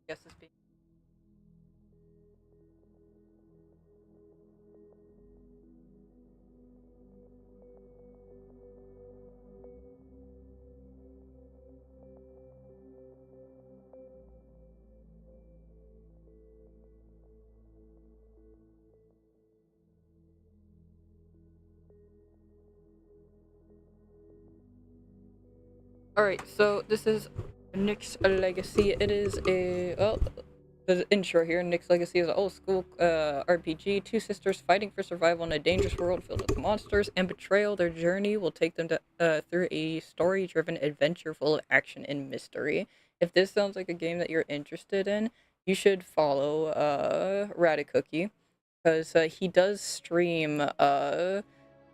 guess is being. Alright, so this is Nyx Legacy. It is a, well, the intro here. Nyx Legacy is an old school RPG. Two sisters fighting for survival in a dangerous world filled with monsters and betrayal. Their journey will take them to, through a story-driven adventure full of action and mystery. If this sounds like a game that you're interested in, you should follow Radicookie, because he does stream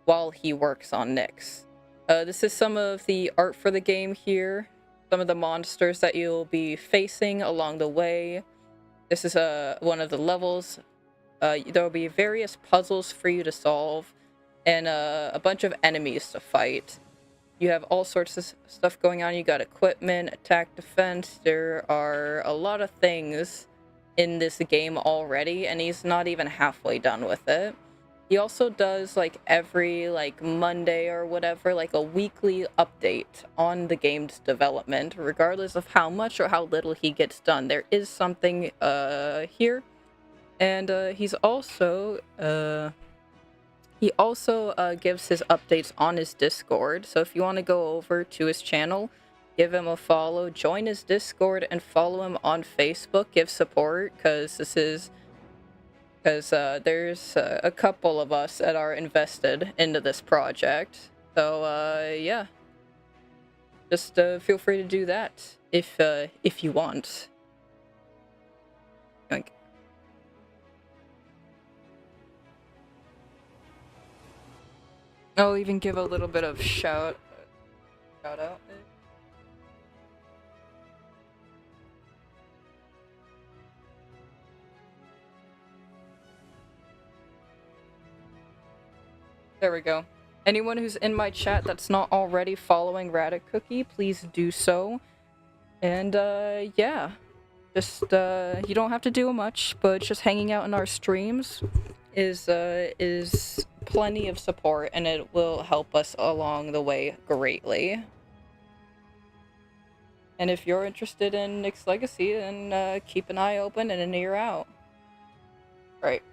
while he works on Nyx. This is some of the art for the game here. Some of the monsters that you'll be facing along the way. This is one of the levels. There will be various puzzles for you to solve, and a bunch of enemies to fight. You have all sorts of stuff going on. You got equipment, attack, defense. There are a lot of things in this game already, and he's not even halfway done with it. He also does like every like Monday or whatever, like a weekly update on the game's development, regardless of how much or how little he gets done. There is something here, and he also gives his updates on his Discord. So if you want to go over to his channel, give him a follow, join his Discord, and follow him on Facebook. Give support, because there's a couple of us that are invested into this project. So yeah, just feel free to do that if you want. Like, I'll even give a little bit of shout out. There we go. Anyone who's in my chat that's not already following Radicookie, please do so. And yeah, just you don't have to do much, but just hanging out in our streams is plenty of support, and it will help us along the way greatly. And if you're interested in Nyx Legacy, then keep an eye open and an ear out. Right.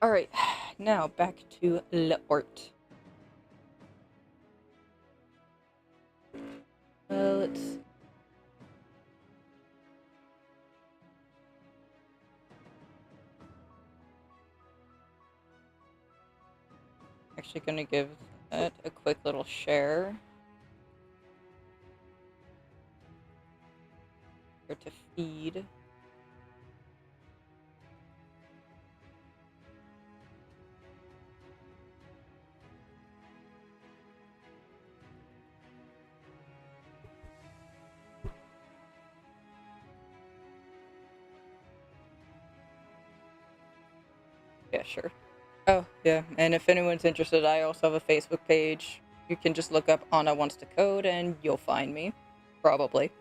Alright, now back to L'Ort. Let's... Actually gonna give that a quick little share. Here to feed. sure. Oh, yeah. And if anyone's interested, I also have a Facebook page. You can just look up Anna Wants to Code and you'll find me. Probably.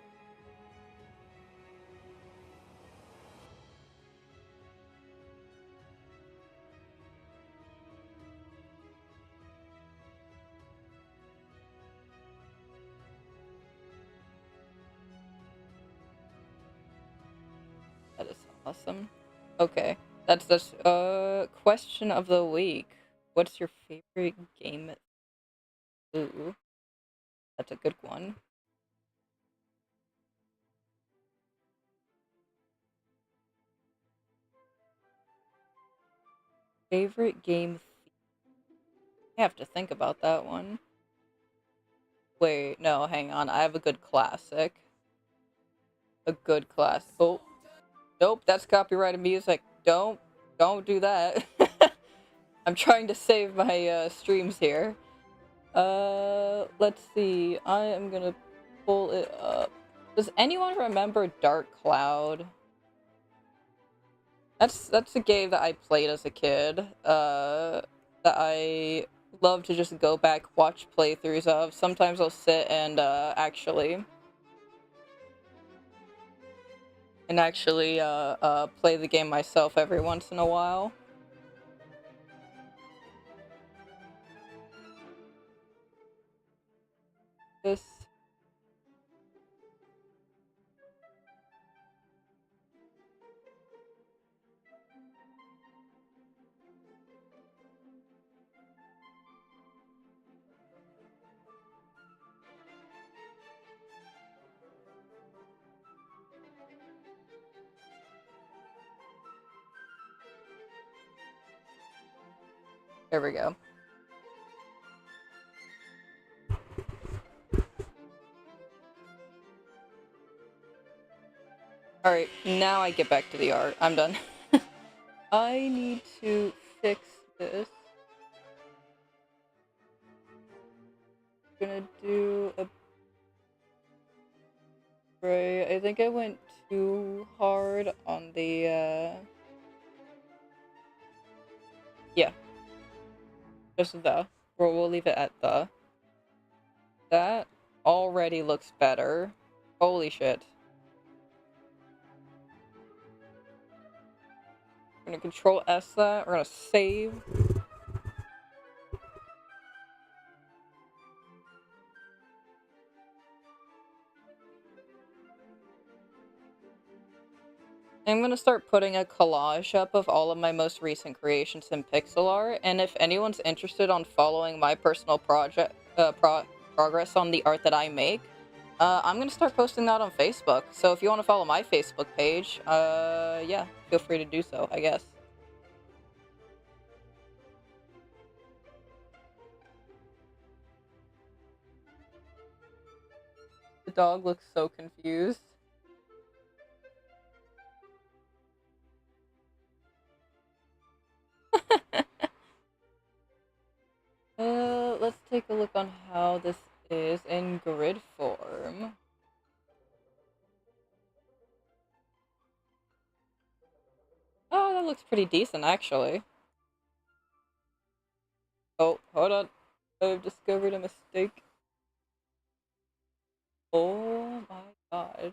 That is awesome. Okay. That's the question of the week. What's your favorite game? Ooh, that's a good one. Favorite game? I have to think about that one. Wait, no, hang on. I have a good classic. A good class. Oh, nope, that's copyrighted music. Don't do that. I'm trying to save my streams here. Let's see. I am gonna pull it up. Does anyone remember Dark Cloud? That's a game that I played as a kid. That I love to just go back, watch playthroughs of. Sometimes I'll sit and actually play the game myself every once in a while. This There we go. Alright, now I get back to the art. I'm done. I need to fix this. I'm gonna do a spray. I think I went too hard on the, yeah. Just the. We'll leave it at the. That already looks better. Holy shit. We're gonna control S that. We're gonna save. I'm gonna start putting a collage up of all of my most recent creations in pixel art, and if anyone's interested on following my personal progress on the art that I make, I'm gonna start posting that on Facebook. So if you want to follow my Facebook page, yeah, feel free to do so, I guess. The dog looks so confused. Let's take a look on how this is in grid form. Oh, that looks pretty decent, actually. Oh, hold on. I've discovered a mistake. Oh my god.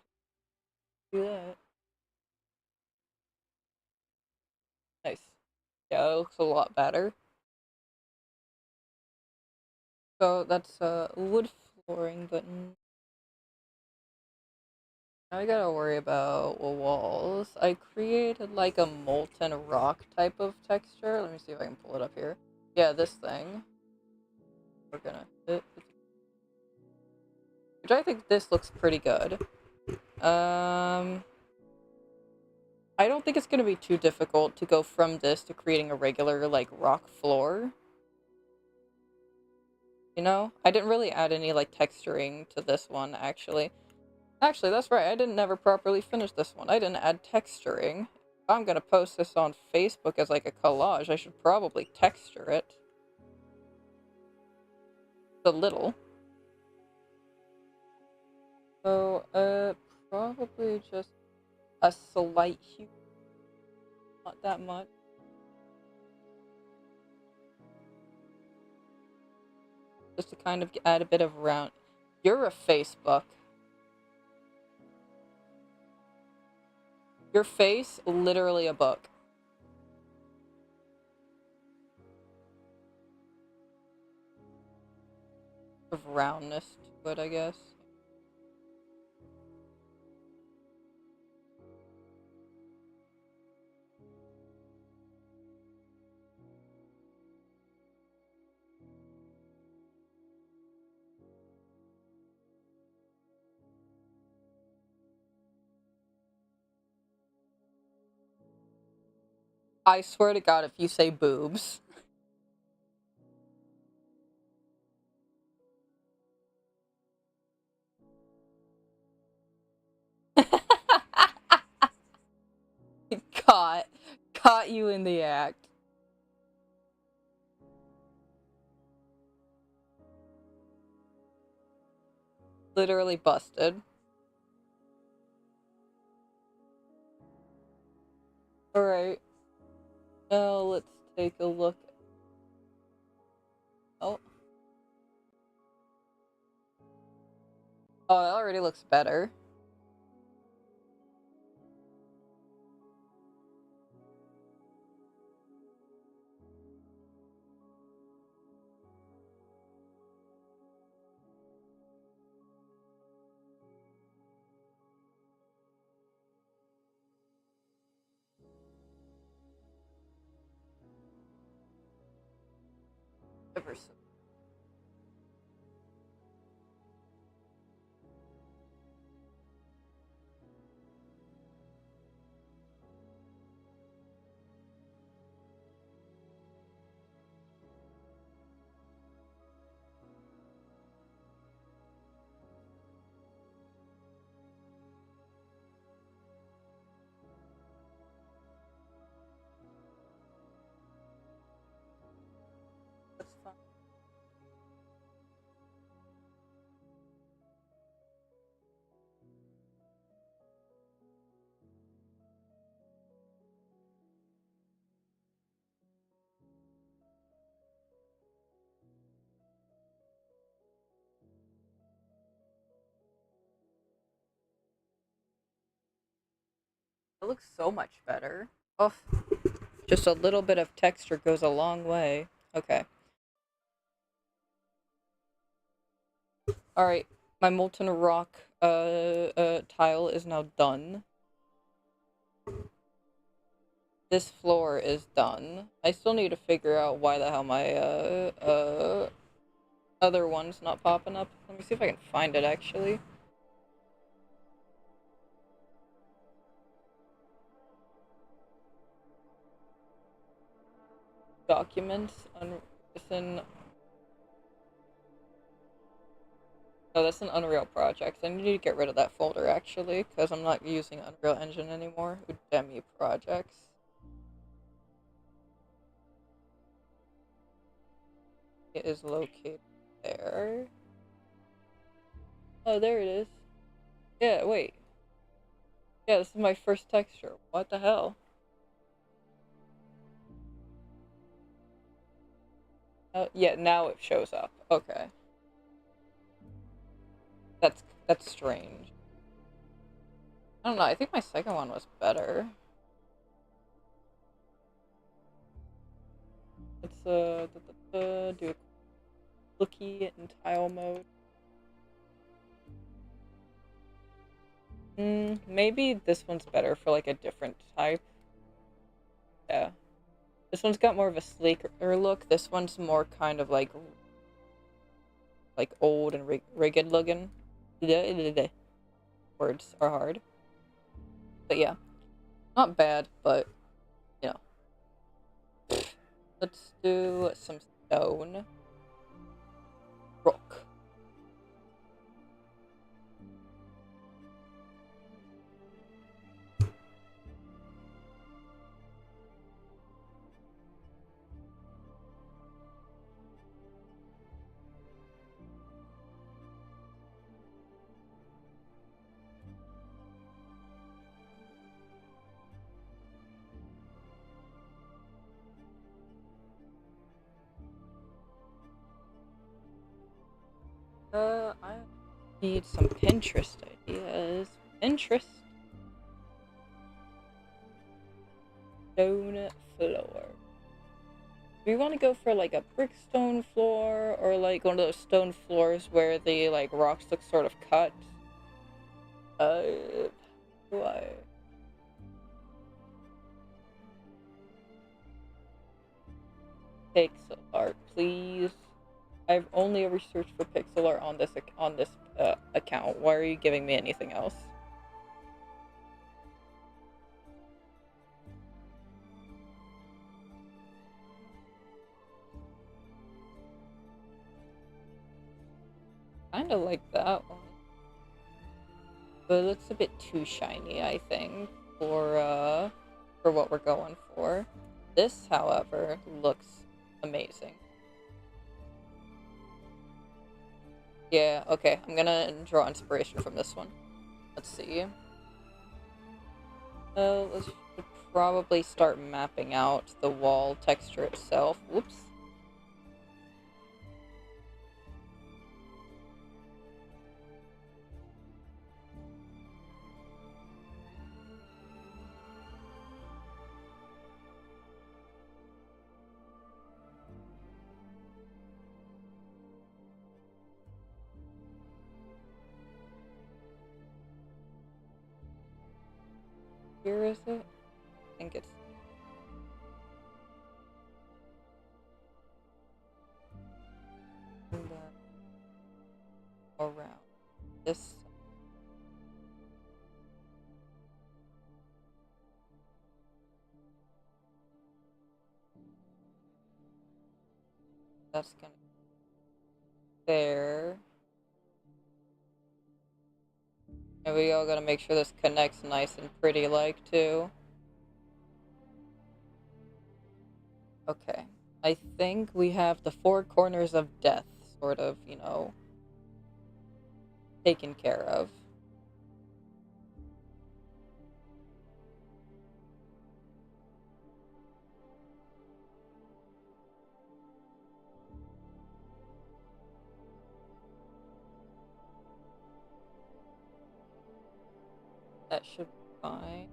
Do that. Nice. Yeah, it looks a lot better. So that's wood flooring, but now I gotta worry about walls. I created like a molten rock type of texture. Let me see if I can pull it up here. Yeah, this thing. We're gonna which I think this looks pretty good. I don't think it's gonna be too difficult to go from this to creating a regular like rock floor. You know, I didn't really add any like texturing to this one actually. Actually, that's right. I didn't never properly finish this one. I didn't add texturing. If I'm gonna post this on Facebook as like a collage, I should probably texture it. A little. So, probably just a slight hue. Not that much. just to kind of add a bit of round. You're a Facebook. Your face, literally a book. Of roundness to it, I guess. I swear to God, if you say boobs. Caught. Caught you in the act. Literally busted. Alright. Now let's take a look. Oh. Oh, that already looks better. Ever so. That's fine. It looks so much better. Oh, just a little bit of texture goes a long way. Okay. Alright. My molten rock tile is now done. This floor is done. I still need to figure out why the hell my other one's not popping up. Let me see if I can find it actually. Documents it's in. Oh, that's an Unreal project. I need to get rid of that folder actually, because I'm not using Unreal Engine anymore. Udemy projects. It is located there. Oh, there it is. Yeah, wait. Yeah, this is my first texture. What the hell? Yeah, now it shows up. Okay. That's strange. I don't know, I think my second one was better. Let's do a looky in tile mode. Maybe this one's better for like a different type. Yeah. This one's got more of a sleeker look. This one's more kind of like old and rigged looking. Words are hard. But yeah. Not bad, but you know. Let's do some stone. Rock. Need some Pinterest ideas. Pinterest. Stone floor. Do we want to go for like a brick stone floor or like one of those stone floors where the like rocks look sort of cut? Why? Pixel art, please. I've only ever searched for pixel art on this account. Why are you giving me anything else? Kinda like that one. But it looks a bit too shiny, I think, for what we're going for. This, however, looks amazing. Yeah, okay, I'm gonna draw inspiration from this one. Let's see. Let's probably start mapping out the wall texture itself. Whoops. Here is it? I think it's in the around this. That's gonna be there. And we all gotta make sure this connects nice and pretty like too. Okay. I think we have the four corners of death sort of, you know, taken care of. That should be fine.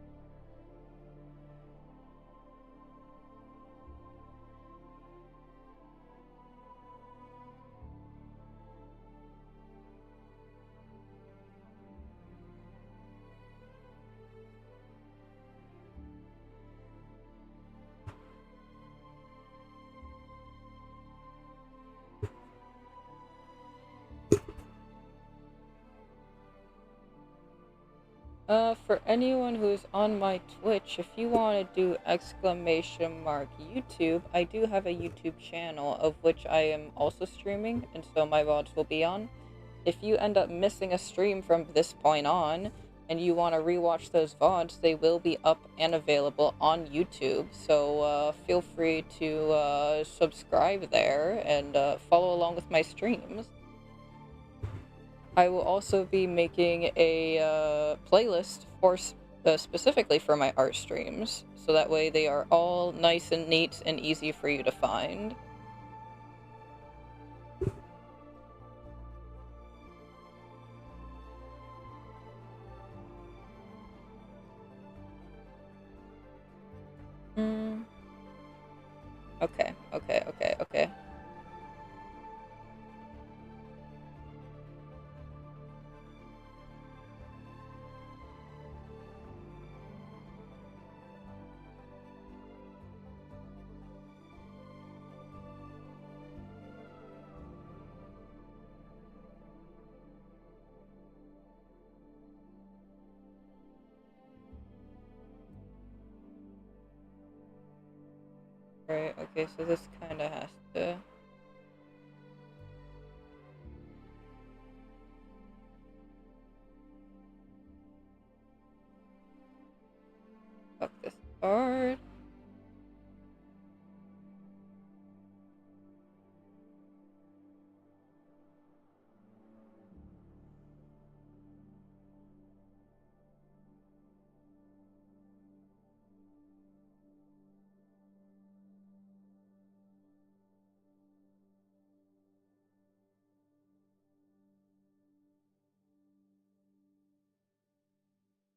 For anyone who's on my Twitch, if you want to do exclamation mark YouTube, I do have a YouTube channel of which I am also streaming, and so my VODs will be on. If you end up missing a stream from this point on, and you want to rewatch those VODs, they will be up and available on YouTube, so feel free to subscribe there and follow along with my streams. I will also be making a playlist for specifically for my art streams, so that way they are all nice and neat and easy for you to find. Hmm. Okay, okay, okay, okay. Right, okay, so this kinda has to... Fuck this card.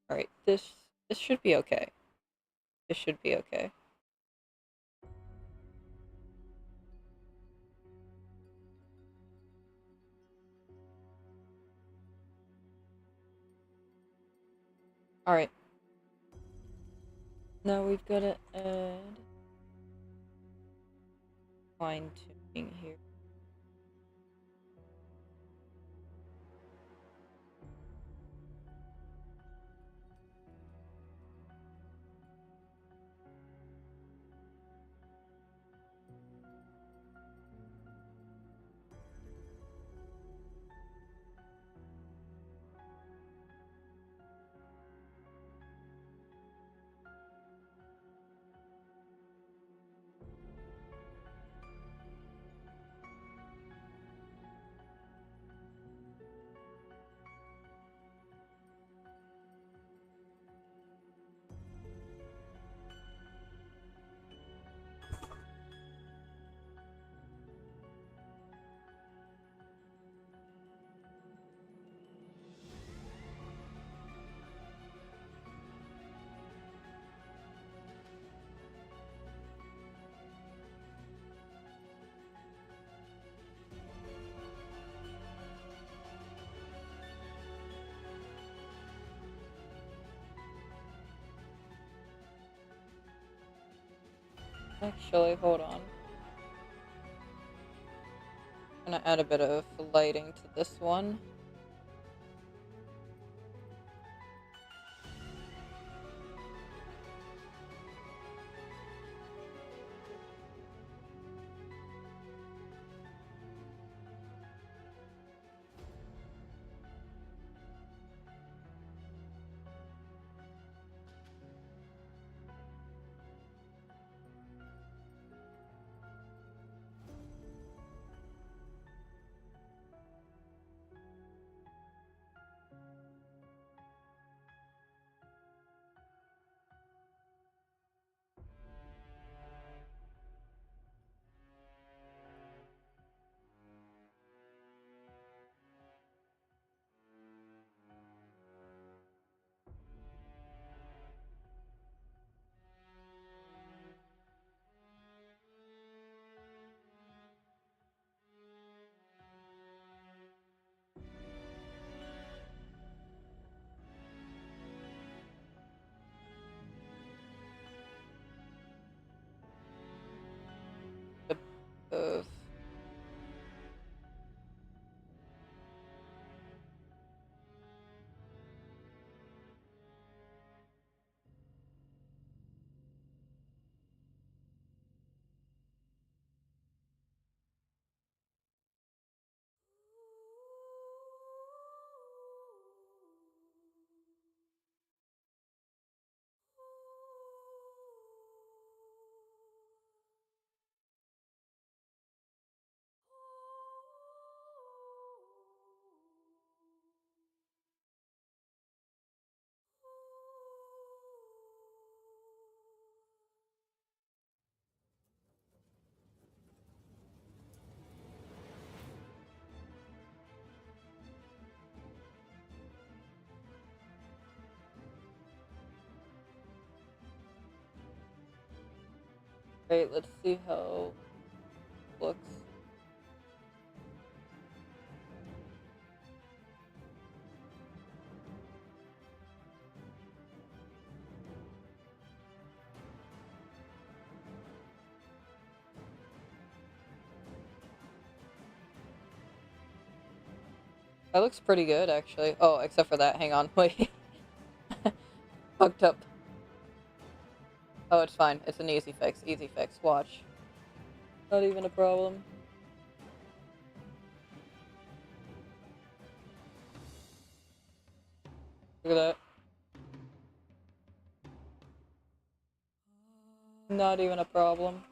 Alright, this should be okay. This should be okay. Alright. Now we've got to add fine tuning here. Actually, hold on. I'm gonna add a bit of lighting to this one. Of Right, let's see how it looks. That looks pretty good, actually. Oh, except for that. Hang on, wait. Fucked up. Oh, it's fine. It's an easy fix. Easy fix. Watch. Not even a problem. Look at that. Not even a problem.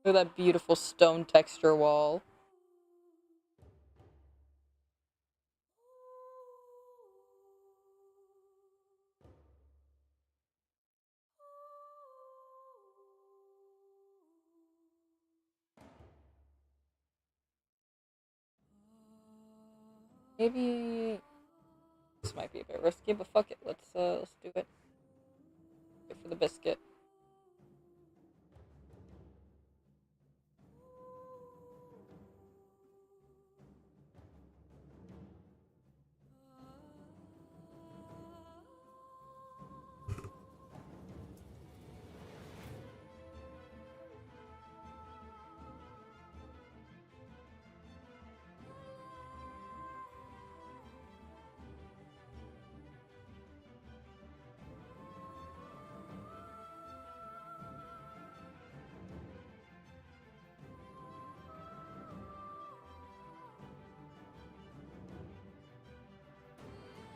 Look at that beautiful stone texture wall. Maybe this might be a bit risky, but fuck it. Let's do it. Go for the biscuit.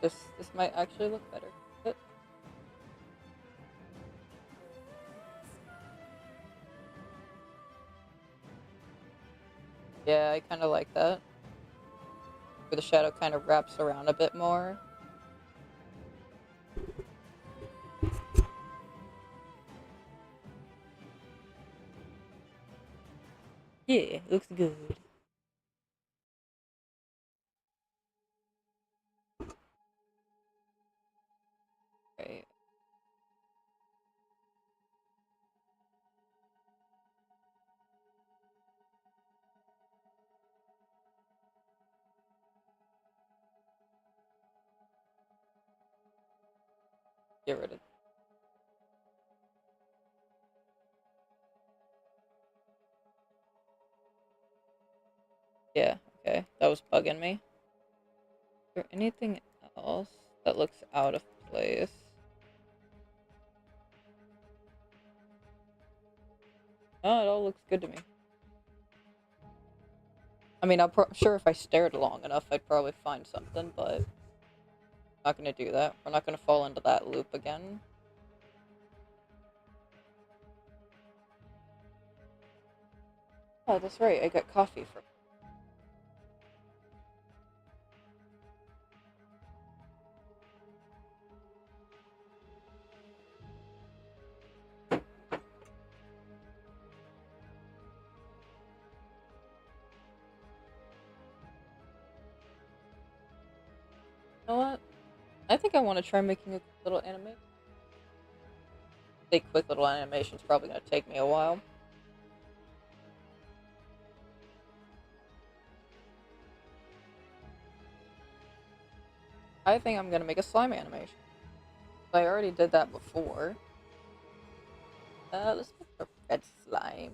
This might actually look better. But yeah, I kind of like that. Where the shadow kind of wraps around a bit more. Yeah, looks good. Right. Get rid of. Yeah. Okay. That was bugging me. Is there anything else that looks out of place? No, it all looks good to me. I mean, I'm sure if I stared long enough, I'd probably find something, but I'm not gonna do that. We're not gonna fall into that loop again. Oh, that's right. I got coffee for. You know what? I think I want to try making a quick little animation. The quick little animation's probably gonna take me a while. I think I'm gonna make a slime animation. I already did that before. Let's make the red slime.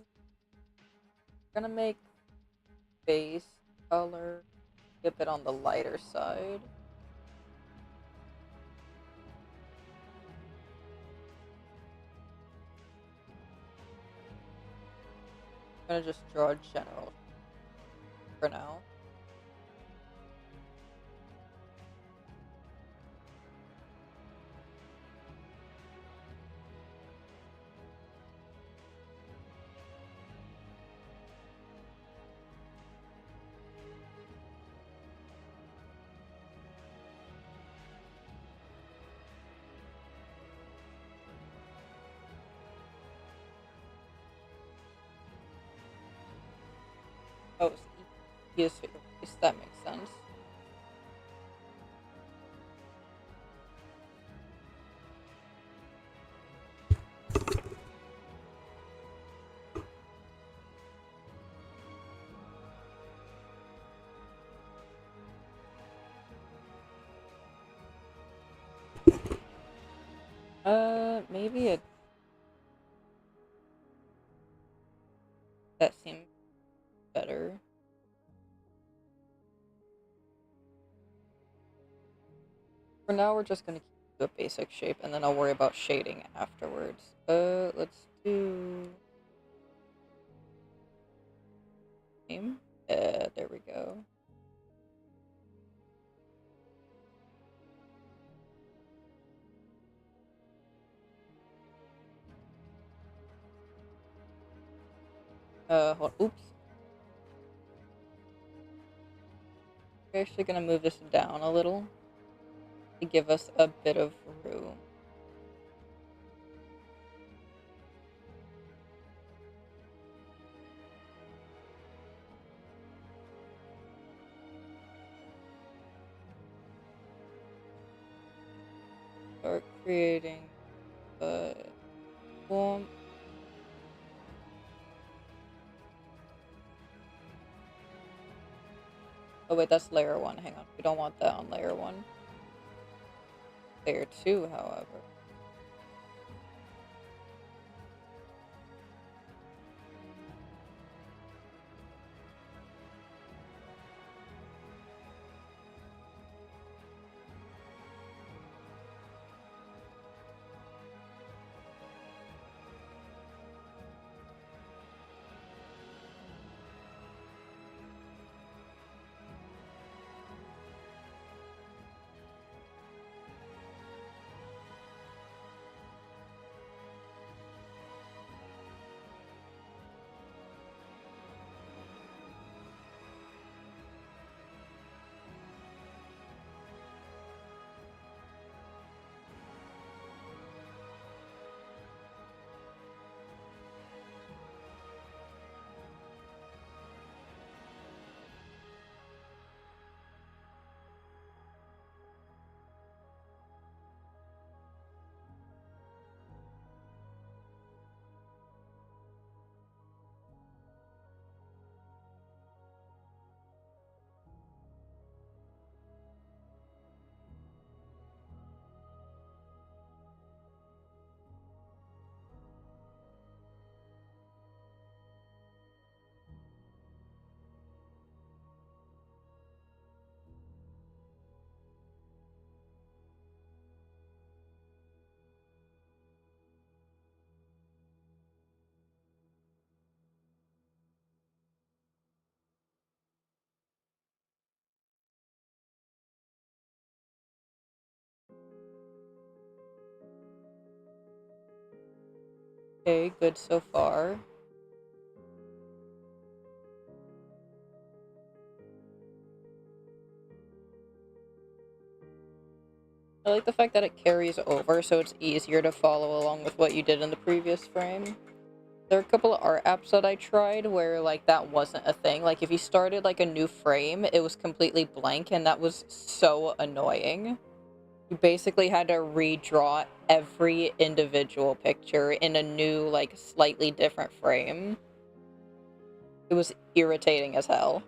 We're gonna make base color a bit on the lighter side. I'm gonna just draw a general for now. Oh, it's easiest to erase. That makes sense. Maybe it. That seems better. For now, we're just gonna keep a basic shape, and then I'll worry about shading afterwards. Let's do. Name. There we go. Oops. We're actually gonna move this down a little to give us a bit of room. creating a form. Oh wait, that's layer 1. Hang on. We don't want that on layer 1. Layer 2, however. Okay, good so far. I like the fact that it carries over, so it's easier to follow along with what you did in the previous frame. There are a couple of art apps that I tried where, like, that wasn't a thing. Like, if you started, like, a new frame, it was completely blank, and that was so annoying. You basically had to redraw every individual picture in a new, like, slightly different frame. It was irritating as hell.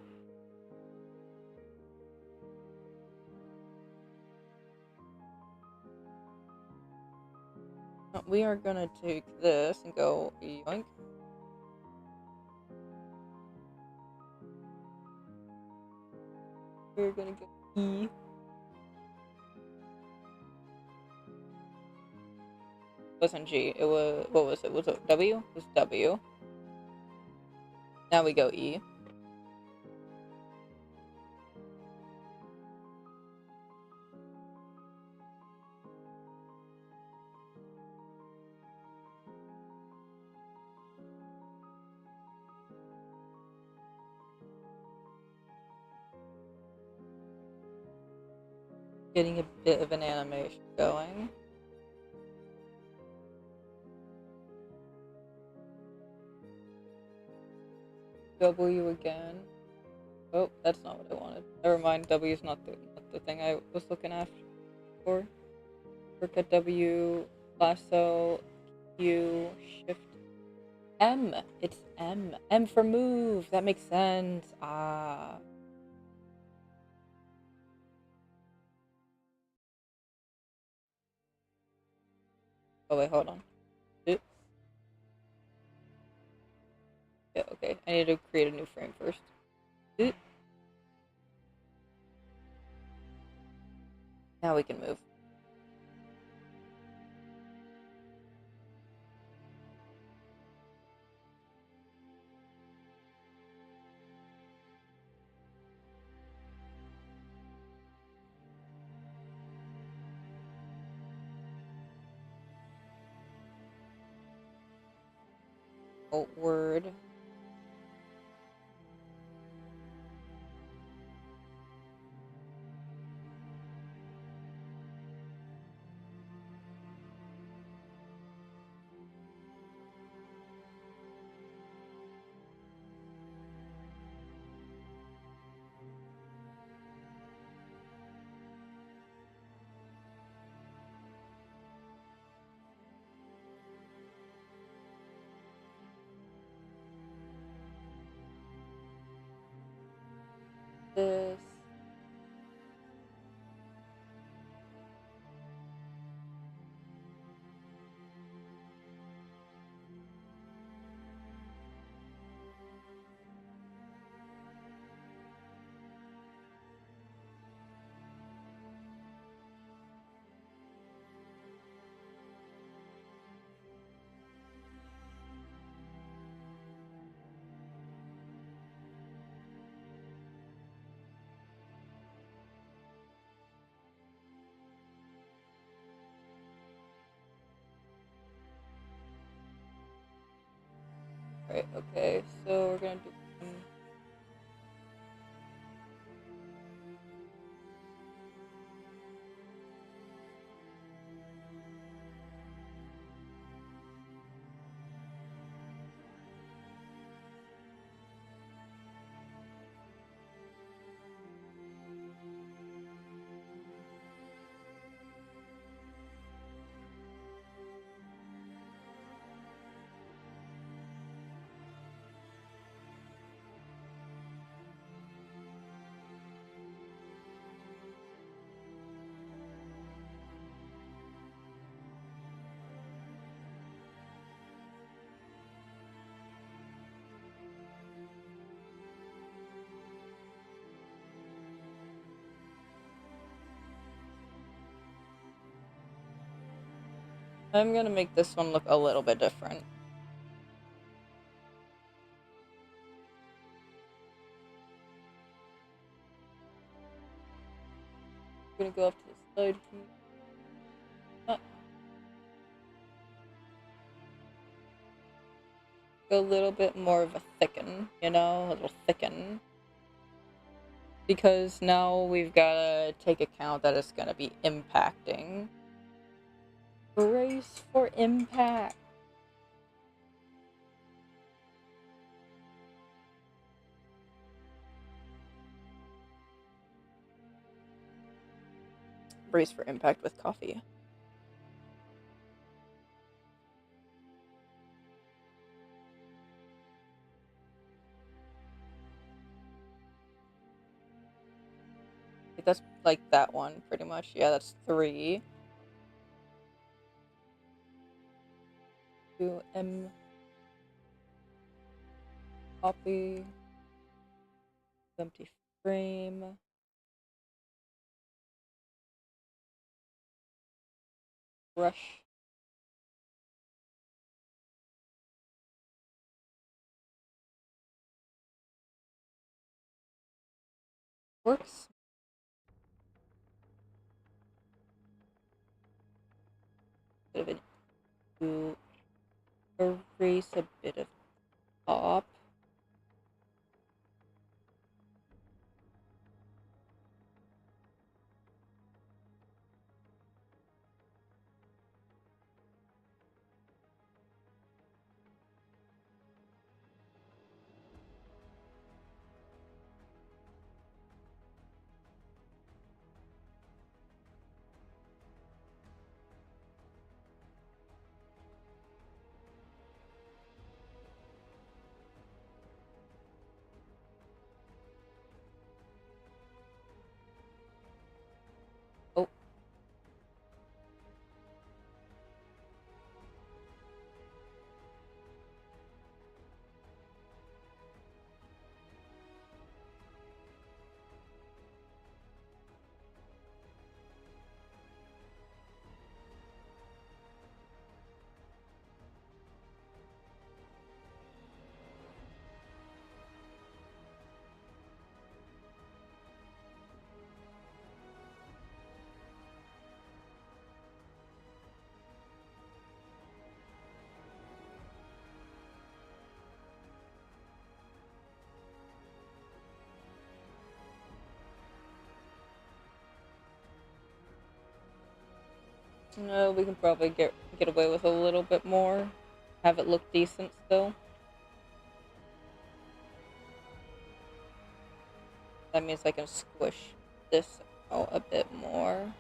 We are gonna take this and go yoink. We're gonna go E. It wasn't G. It was, what was it? Was it W? It was W. Now we go E. Getting a bit of an animation going. W again. Oh, that's not what I wanted. Never mind, W is not the thing I was looking after for. Work at W, lasso, Q, shift, M. It's M. M for move. That makes sense. Ah. Oh wait, hold on. Oop. Yeah, okay. I need to create a new frame first. Oop. Now we can move. Oh, word. this. Right, okay, so we're gonna do I'm gonna make this one look a little bit different. I'm gonna go up to the side here. A little bit more of a thicken, you know, a little thicken. Because now we've gotta take account that it's gonna be impacting. Brace for impact. Brace for impact with coffee. That's like that one, pretty much. Yeah, that's 3. 2M copy. Empty frame. Brush. Works. Bit of it to erase a bit of top. Oh. No, we can probably get away with a little bit more. Have it look decent still. That means I can squish this out a bit more.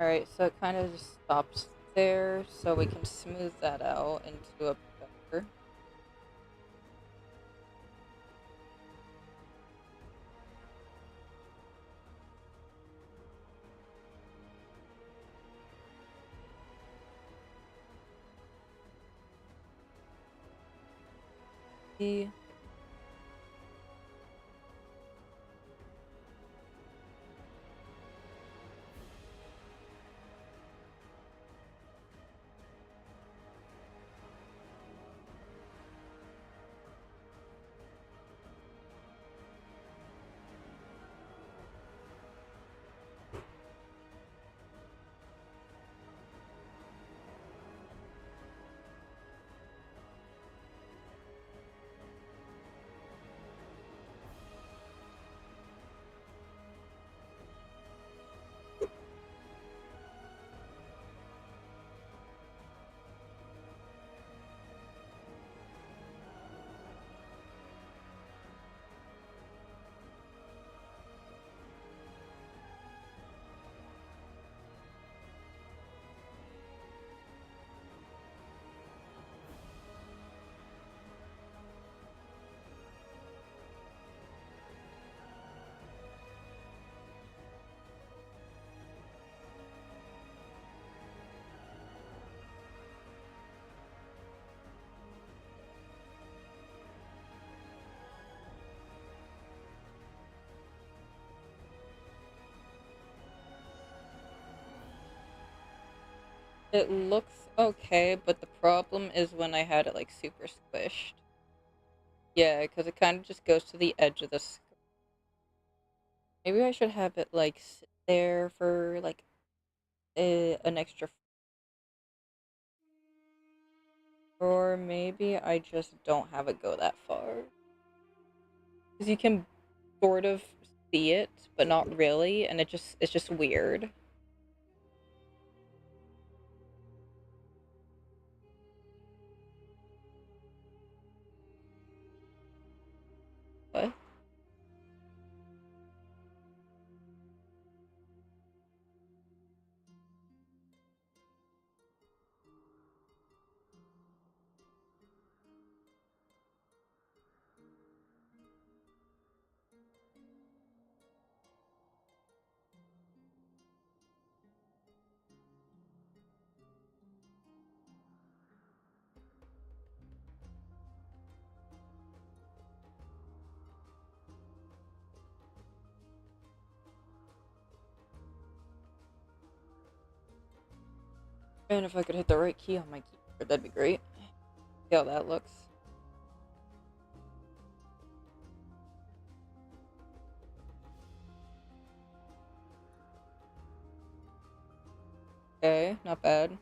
Alright, so it kind of just stops there, so we can smooth that out into a better. See. It looks okay, but the problem is when I had it like super squished. Yeah, because it kind of just goes to the edge of the Maybe I should have it like sit there for like an extra, or maybe I just don't have it go that far. Because you can sort of see it, but not really, and it's just weird. What? And if I could hit the right key on my keyboard, that'd be great. See how that looks. Okay, not bad.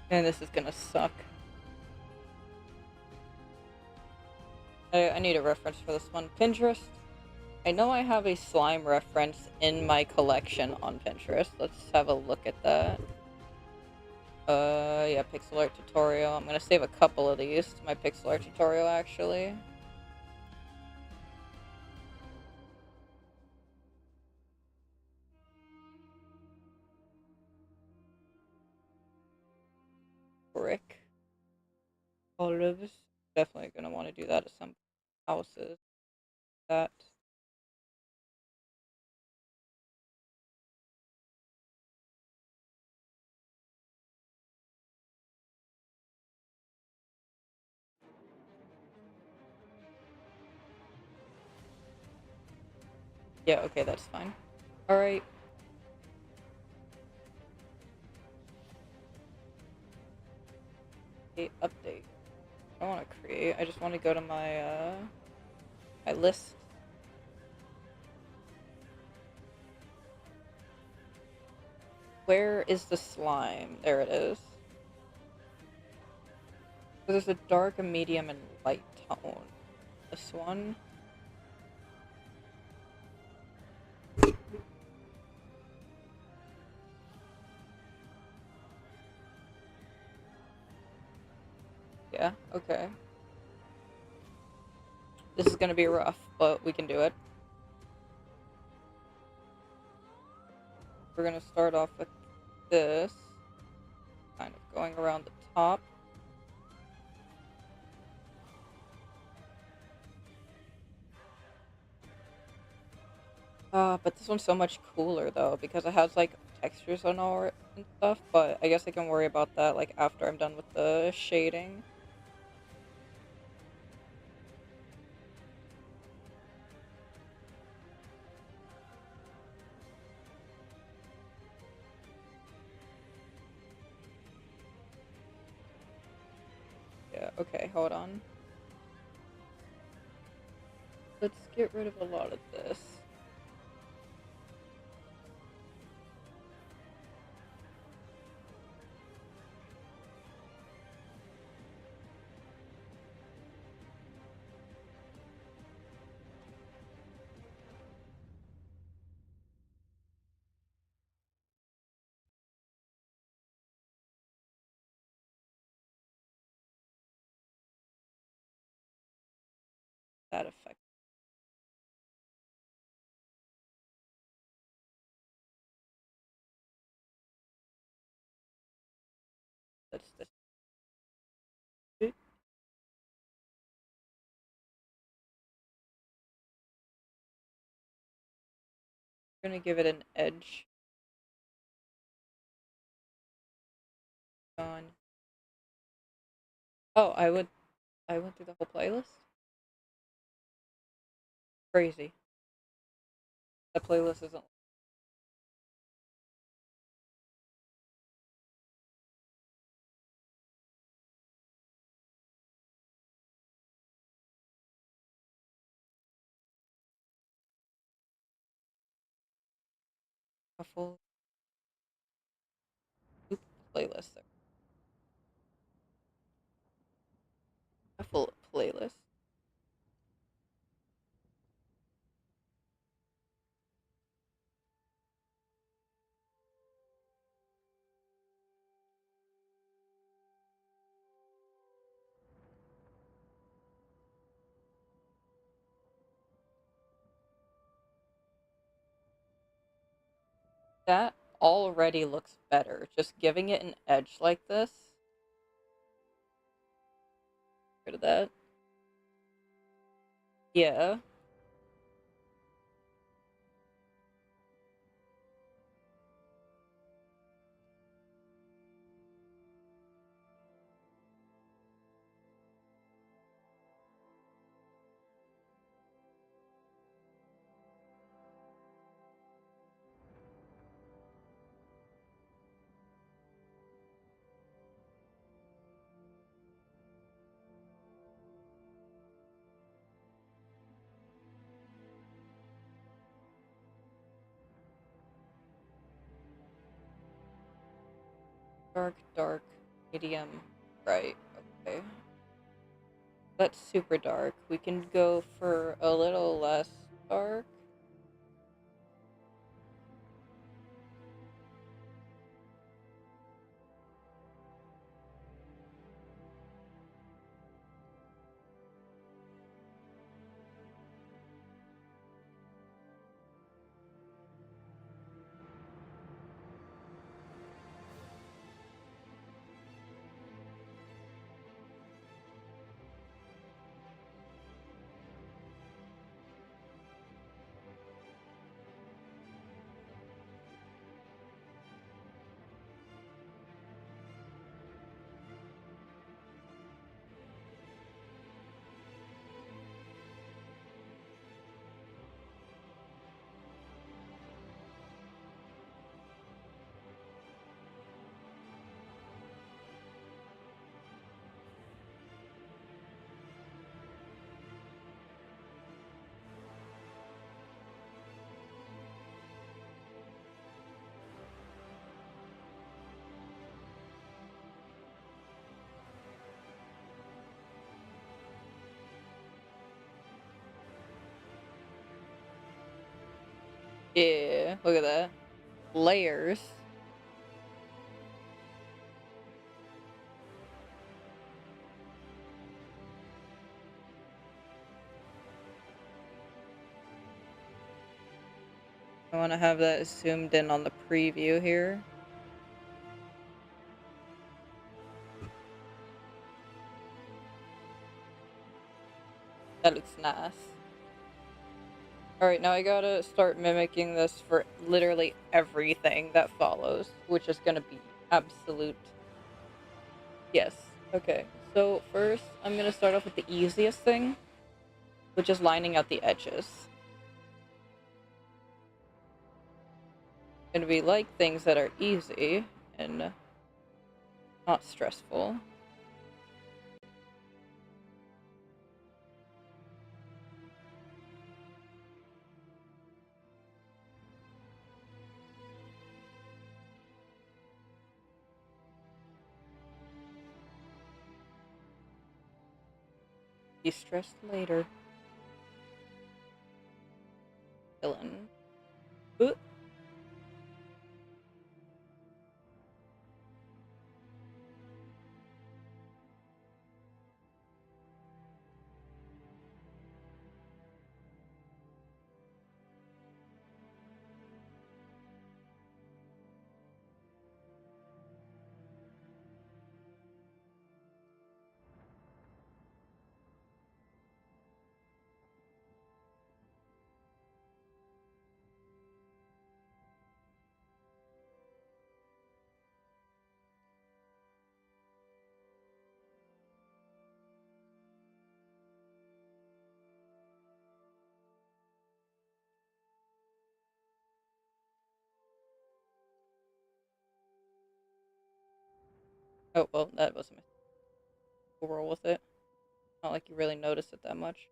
And this is gonna suck. I need a reference for this one. Pinterest. I know I have a slime reference in my collection on Pinterest. Let's have a look at that. Yeah, pixel art tutorial. I'm gonna save a couple of these to my pixel art tutorial, actually. brick olives. Definitely gonna want to do that at some houses. That. Yeah, okay, that's fine. Alright. Update. I don't want to create. I just want to go to my list. Where is the slime? There it is. So there's a dark, a medium, and light tone. This one. Yeah, okay. This is gonna be rough, but we can do it. We're gonna start off with this. Kind of going around the top. But this one's so much cooler though, because it has like textures on all it and stuff, but I guess I can worry about that like after I'm done with the shading. Yeah, okay, hold on. Let's get rid of a lot of this. That effect. That's this. We're gonna give it an edge. On. Oh, I went through the whole playlist? Crazy. The playlist isn't a full playlist. A full playlist. That already looks better. Just giving it an edge like this. Rid of that. Yeah. Dark, dark, medium, bright. Okay. That's super dark. We can go for a little less dark. Yeah, look at that. Layers. I want to have that zoomed in on the preview here. That looks nice. Alright, now I gotta start mimicking this for literally everything that follows, which is gonna be absolute. Yes. Okay, so first I'm gonna start off with the easiest thing, which is lining out the edges. And we like things that are easy and not stressful. Be stressed later. Villain. Ooh. Oh, well, that wasn't my. We'll roll with it. Not like you really noticed it that much.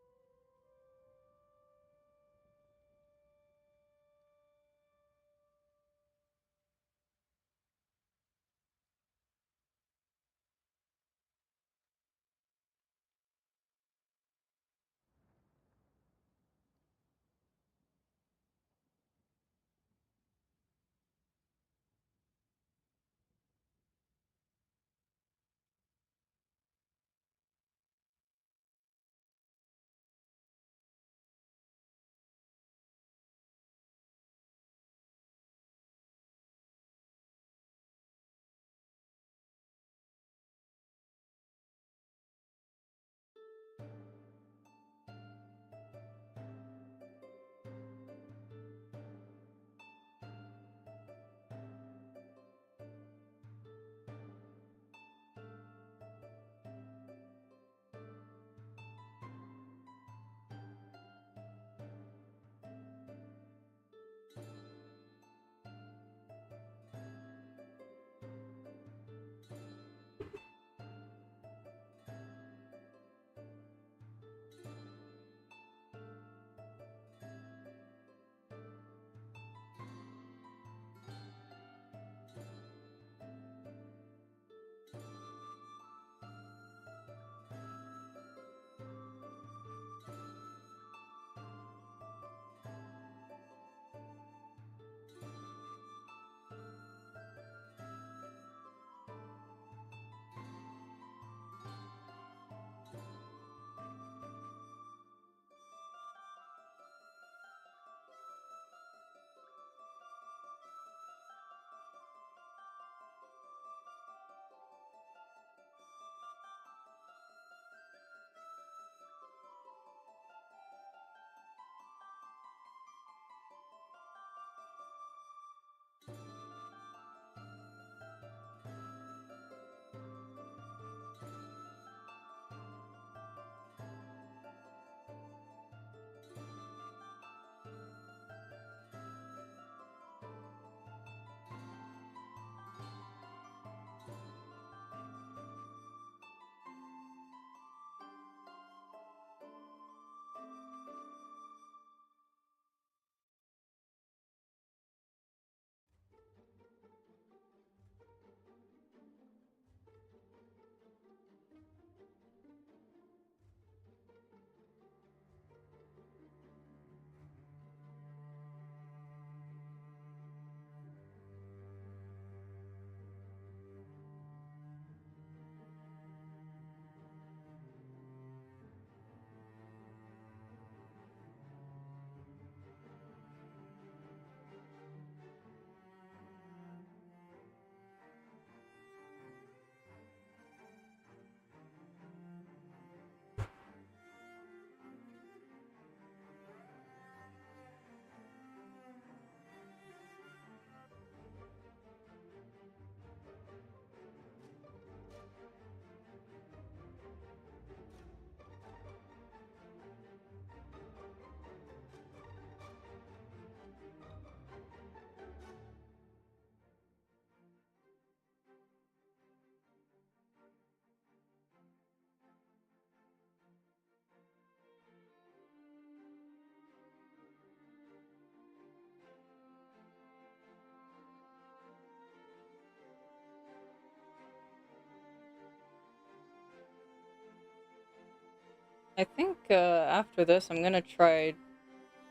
I think after this, I'm gonna try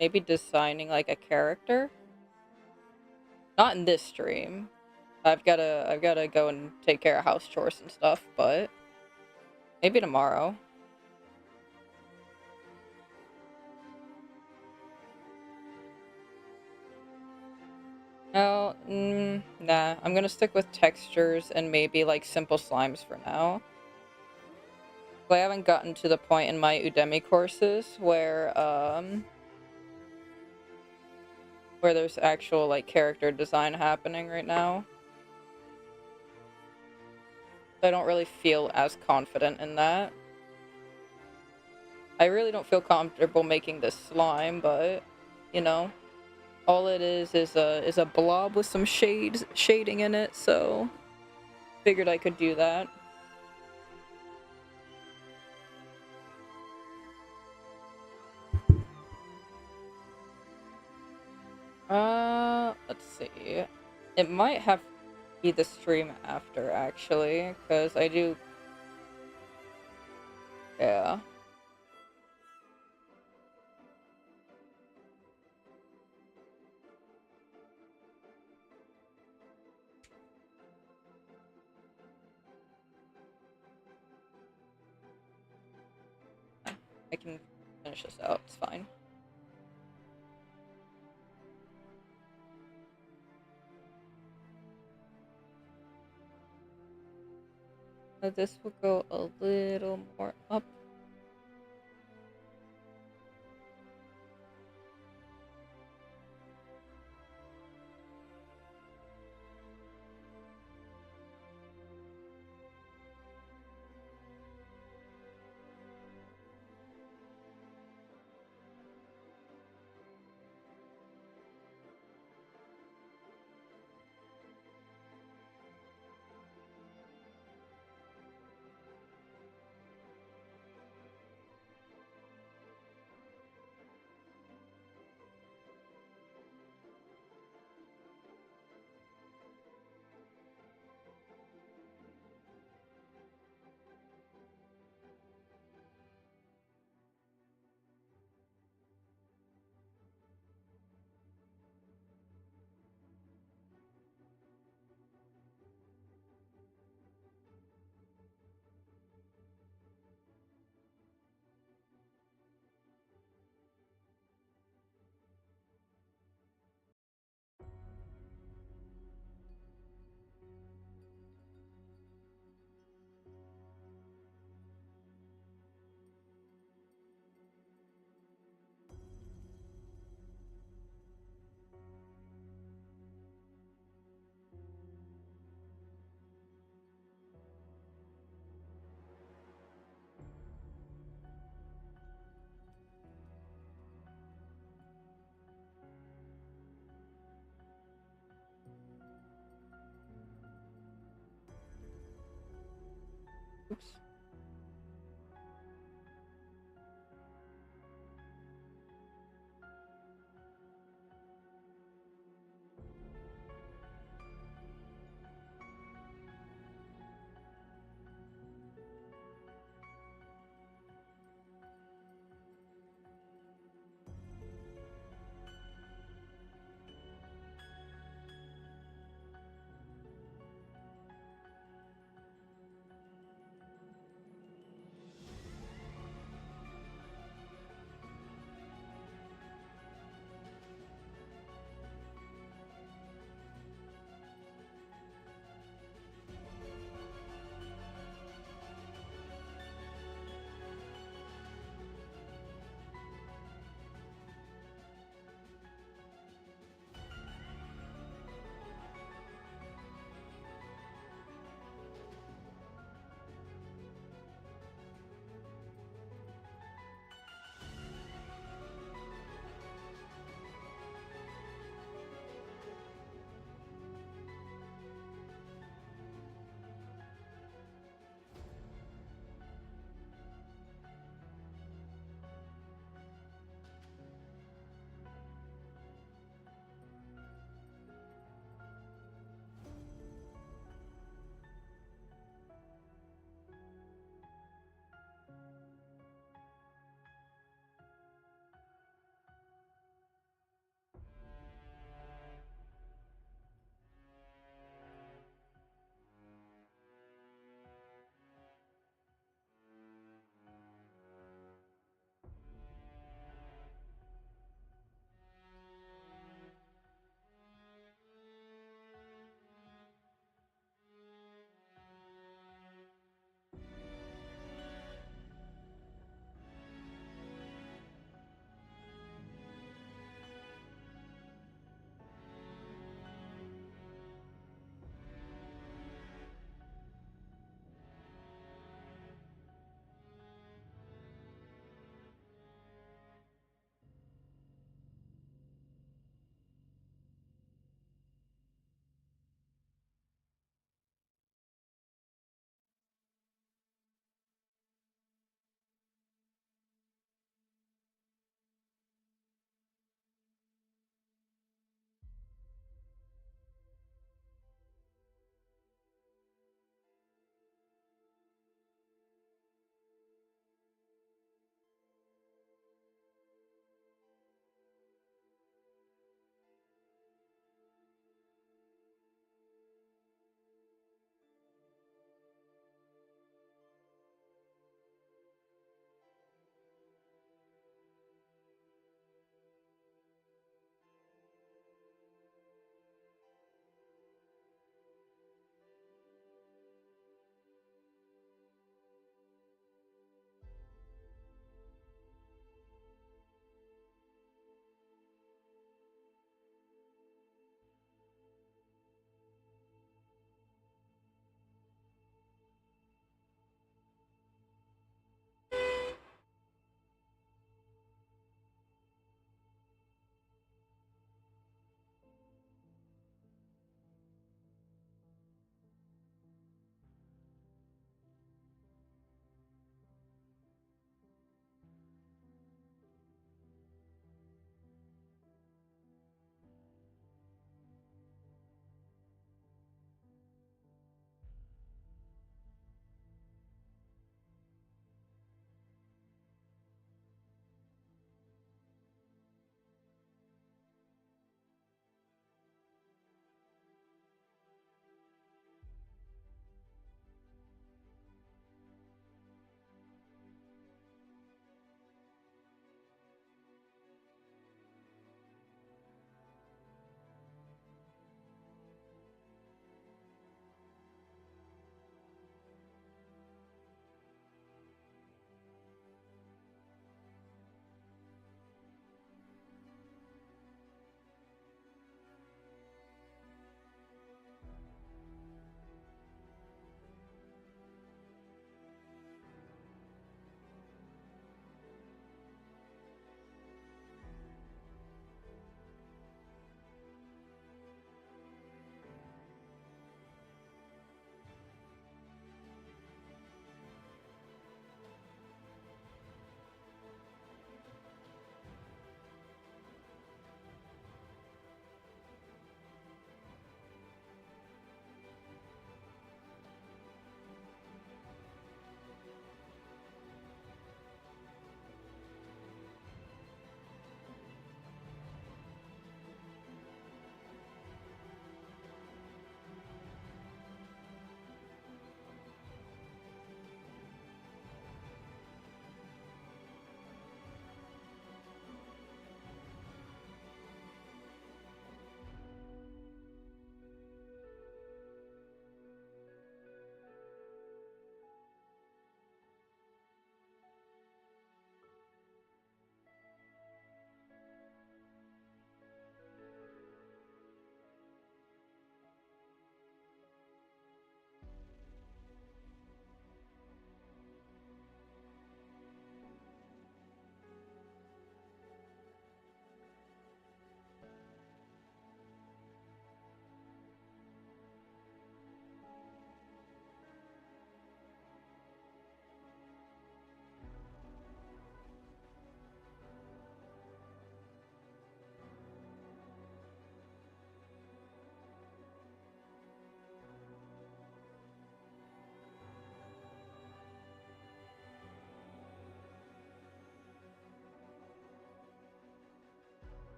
maybe designing like a character. Not in this stream. I've gotta go and take care of house chores and stuff, but maybe tomorrow. No, nah. I'm gonna stick with textures and maybe like simple slimes for now. But I haven't gotten to the point in my Udemy courses where there's actual like character design happening right now. I don't really feel as confident in that. I really don't feel comfortable making this slime, but you know, all it is a blob with some shading in it, so figured I could do that. Let's see. It might have to be the stream after, actually, because I do. Yeah. I can finish this out. It's fine. This will go a little more up. Oops.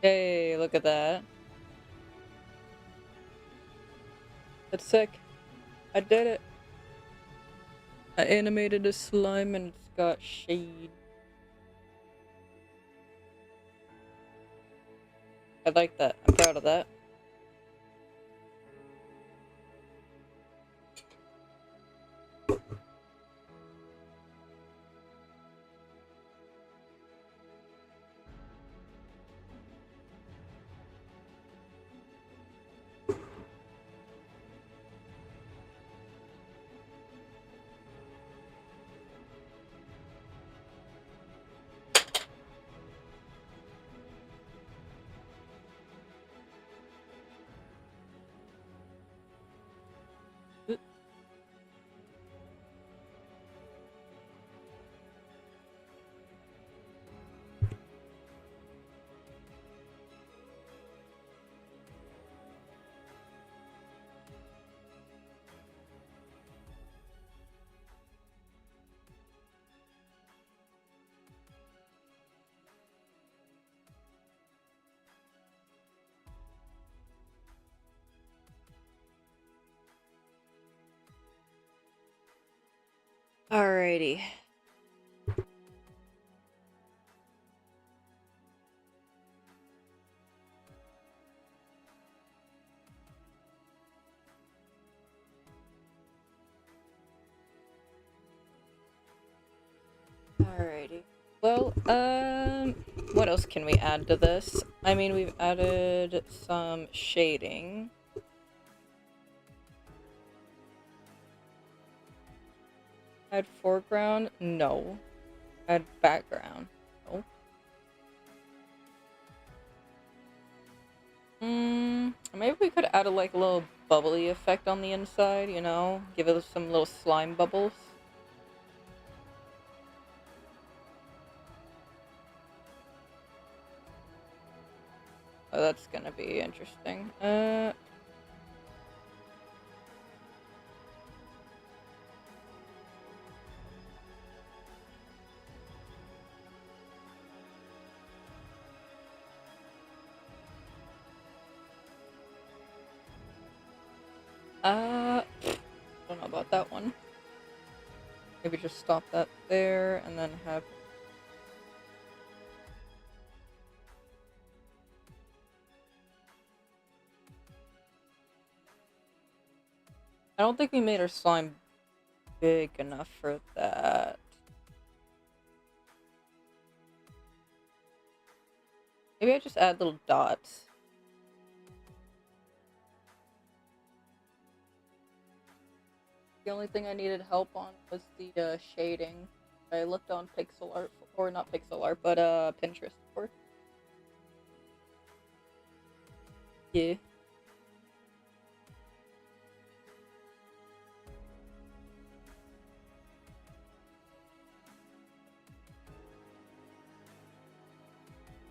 Hey, look at that. That's sick. I did it. I animated a slime and it's got shade. I like that. I'm proud of that. Alrighty. Alrighty. Well, what else can we add to this? I mean, we've added some shading. Add foreground? No. Add background? No. Maybe we could add a little bubbly effect on the inside, you know? Give it some little slime bubbles. Oh, that's gonna be interesting. I don't know about that one. Maybe just stop that there and then have... I don't think we made our slime big enough for that. Maybe I just add little dots. The only thing I needed help on was the shading. I looked on pixel art, or not pixel art, but Pinterest for. Yeah.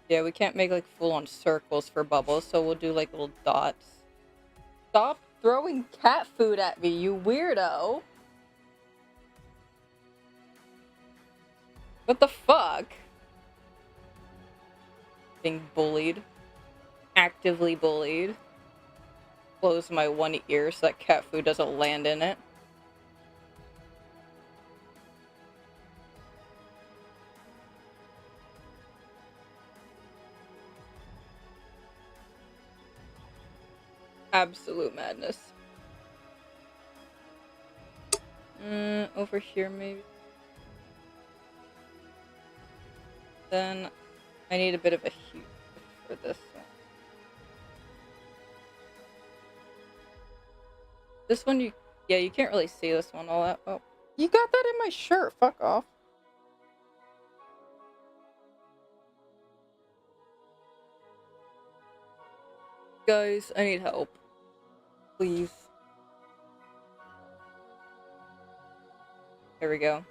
Yeah, we can't make like full-on circles for bubbles, so we'll do like little dots. Stop throwing cat food at me, you weirdo! What the fuck? Being bullied. Actively bullied. Close my one ear so that cat food doesn't land in it. Absolute madness. Over here maybe. Then I need a bit of a hue for this one. This one yeah, you can't really see this one all that well. You got that in my shirt, fuck off. Guys, I need help. Please. There we go.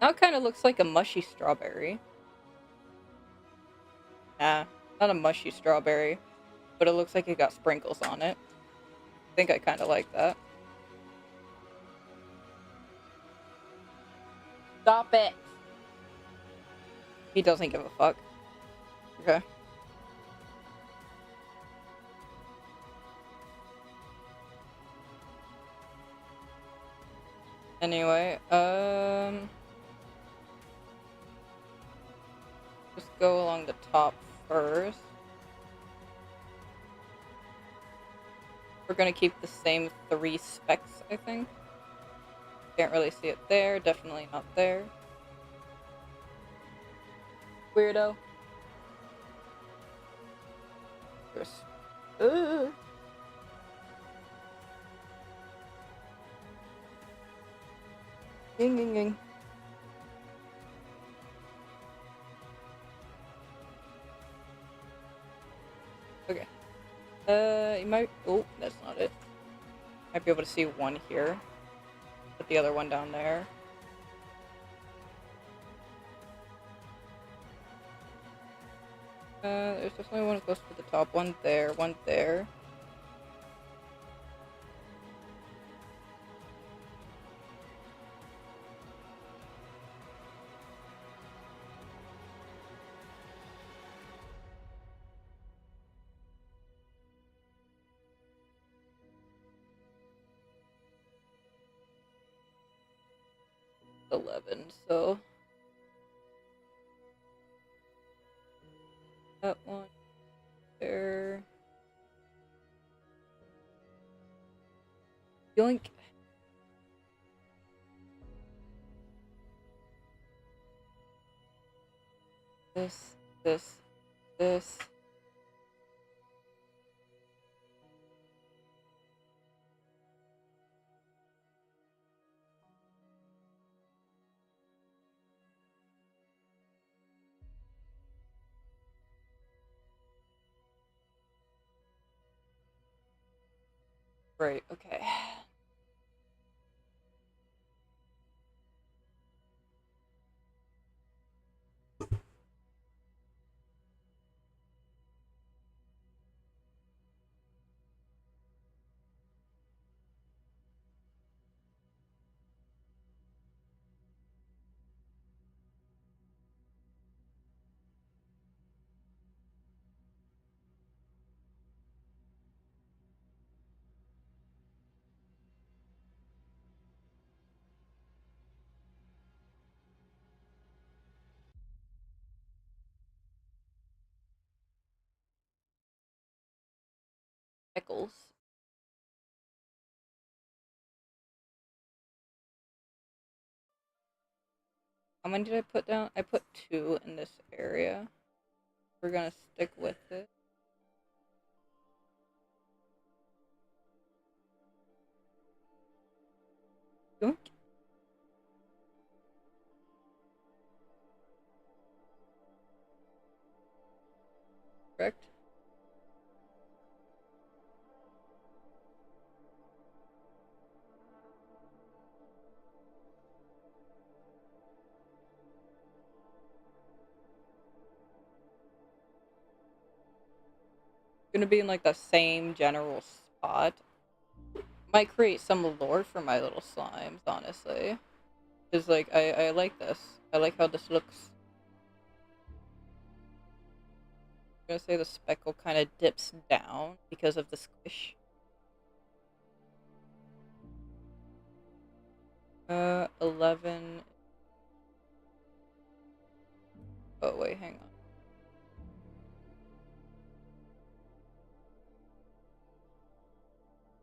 Now it kind of looks like a mushy strawberry. Nah, not a mushy strawberry, but it looks like it got sprinkles on it. I think I kind of like that. Stop it! He doesn't give a fuck. Okay. Anyway, just go along the top first. We're gonna keep the same 3 specks, I think. Can't really see it there, definitely not there. Weirdo. There's... Ging, ging, ging. Okay. You might... Oh, that's not it. Might be able to see one here. Put the other one down there. There's definitely one close to the top. One there, one there. $11, so... That one there. Yoink. This. Right, okay. Pickles. How many did I put down? I put 2 in this area. We're gonna stick with it. Yoink. Correct? Gonna be in like the same general spot. Might create some lore for my little slimes, honestly. Cause like I like this. I like how this looks. I'm gonna say the speckle kind of dips down because of the squish. 11. Oh wait, hang on.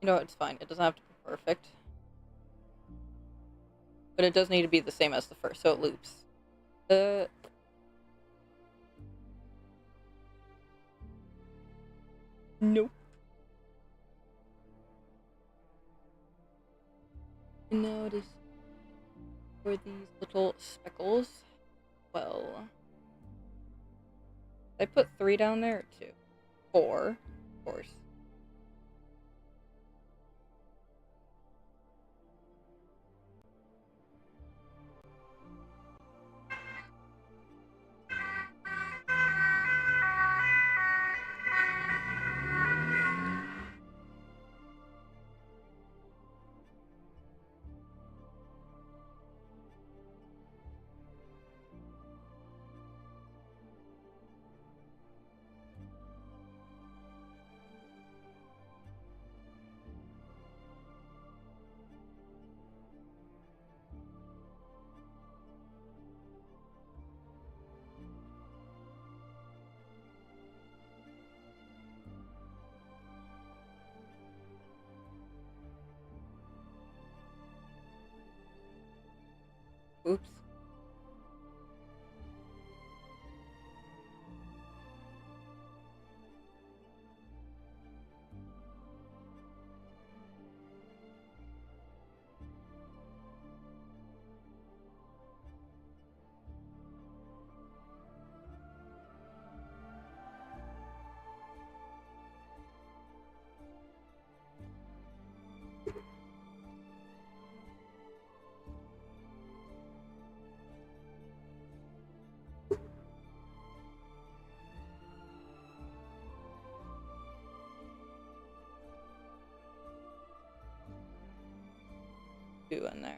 You know, it's fine. It doesn't have to be perfect. But it does need to be the same as the first, so it loops. Nope. Now it is for these little speckles. Well, I put 3 down there, or 2? 4, of course. Oops. Two in there.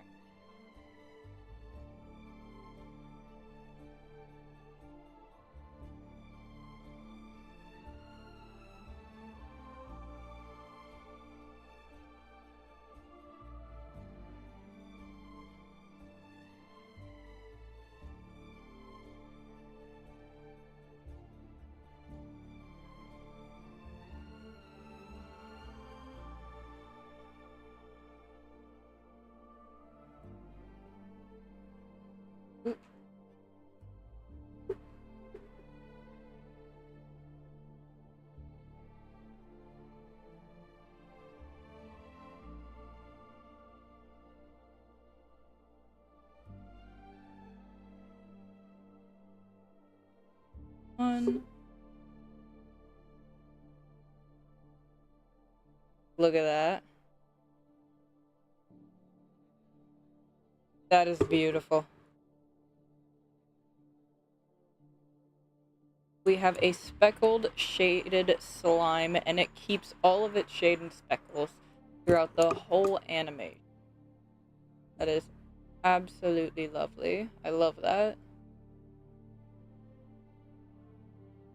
Oop. One. Look at that. That is beautiful. We have a speckled shaded slime, and it keeps all of its shade and speckles throughout the whole animation. That is absolutely lovely. I love that.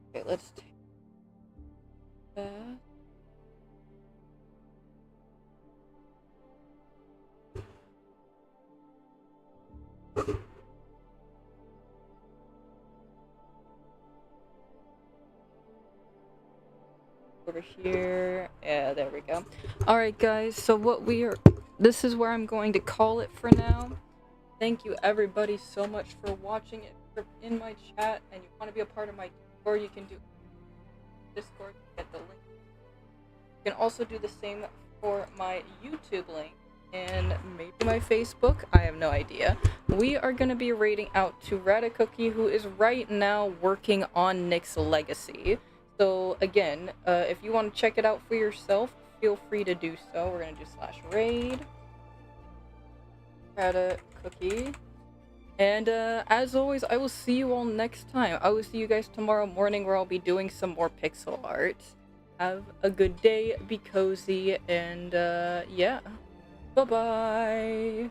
Okay, let's take that. Over here. Yeah, there we go. Alright guys, so this is where I'm going to call it for now. Thank you everybody so much for watching. If you're in my chat and you want to be a part of my Discord, you can do Discord, get the link. You can also do the same for my YouTube link and maybe my Facebook. I have no idea. We are going to be raiding out to Radicookie, who is right now working on Nick's Legacy. So again, if you want to check it out for yourself, feel free to do so. We're going to do /raid Radicookie. And as always, I will see you all next time. I will see you guys tomorrow morning, where I'll be doing some more pixel art. Have a good day, be cozy, and yeah. Bye-bye.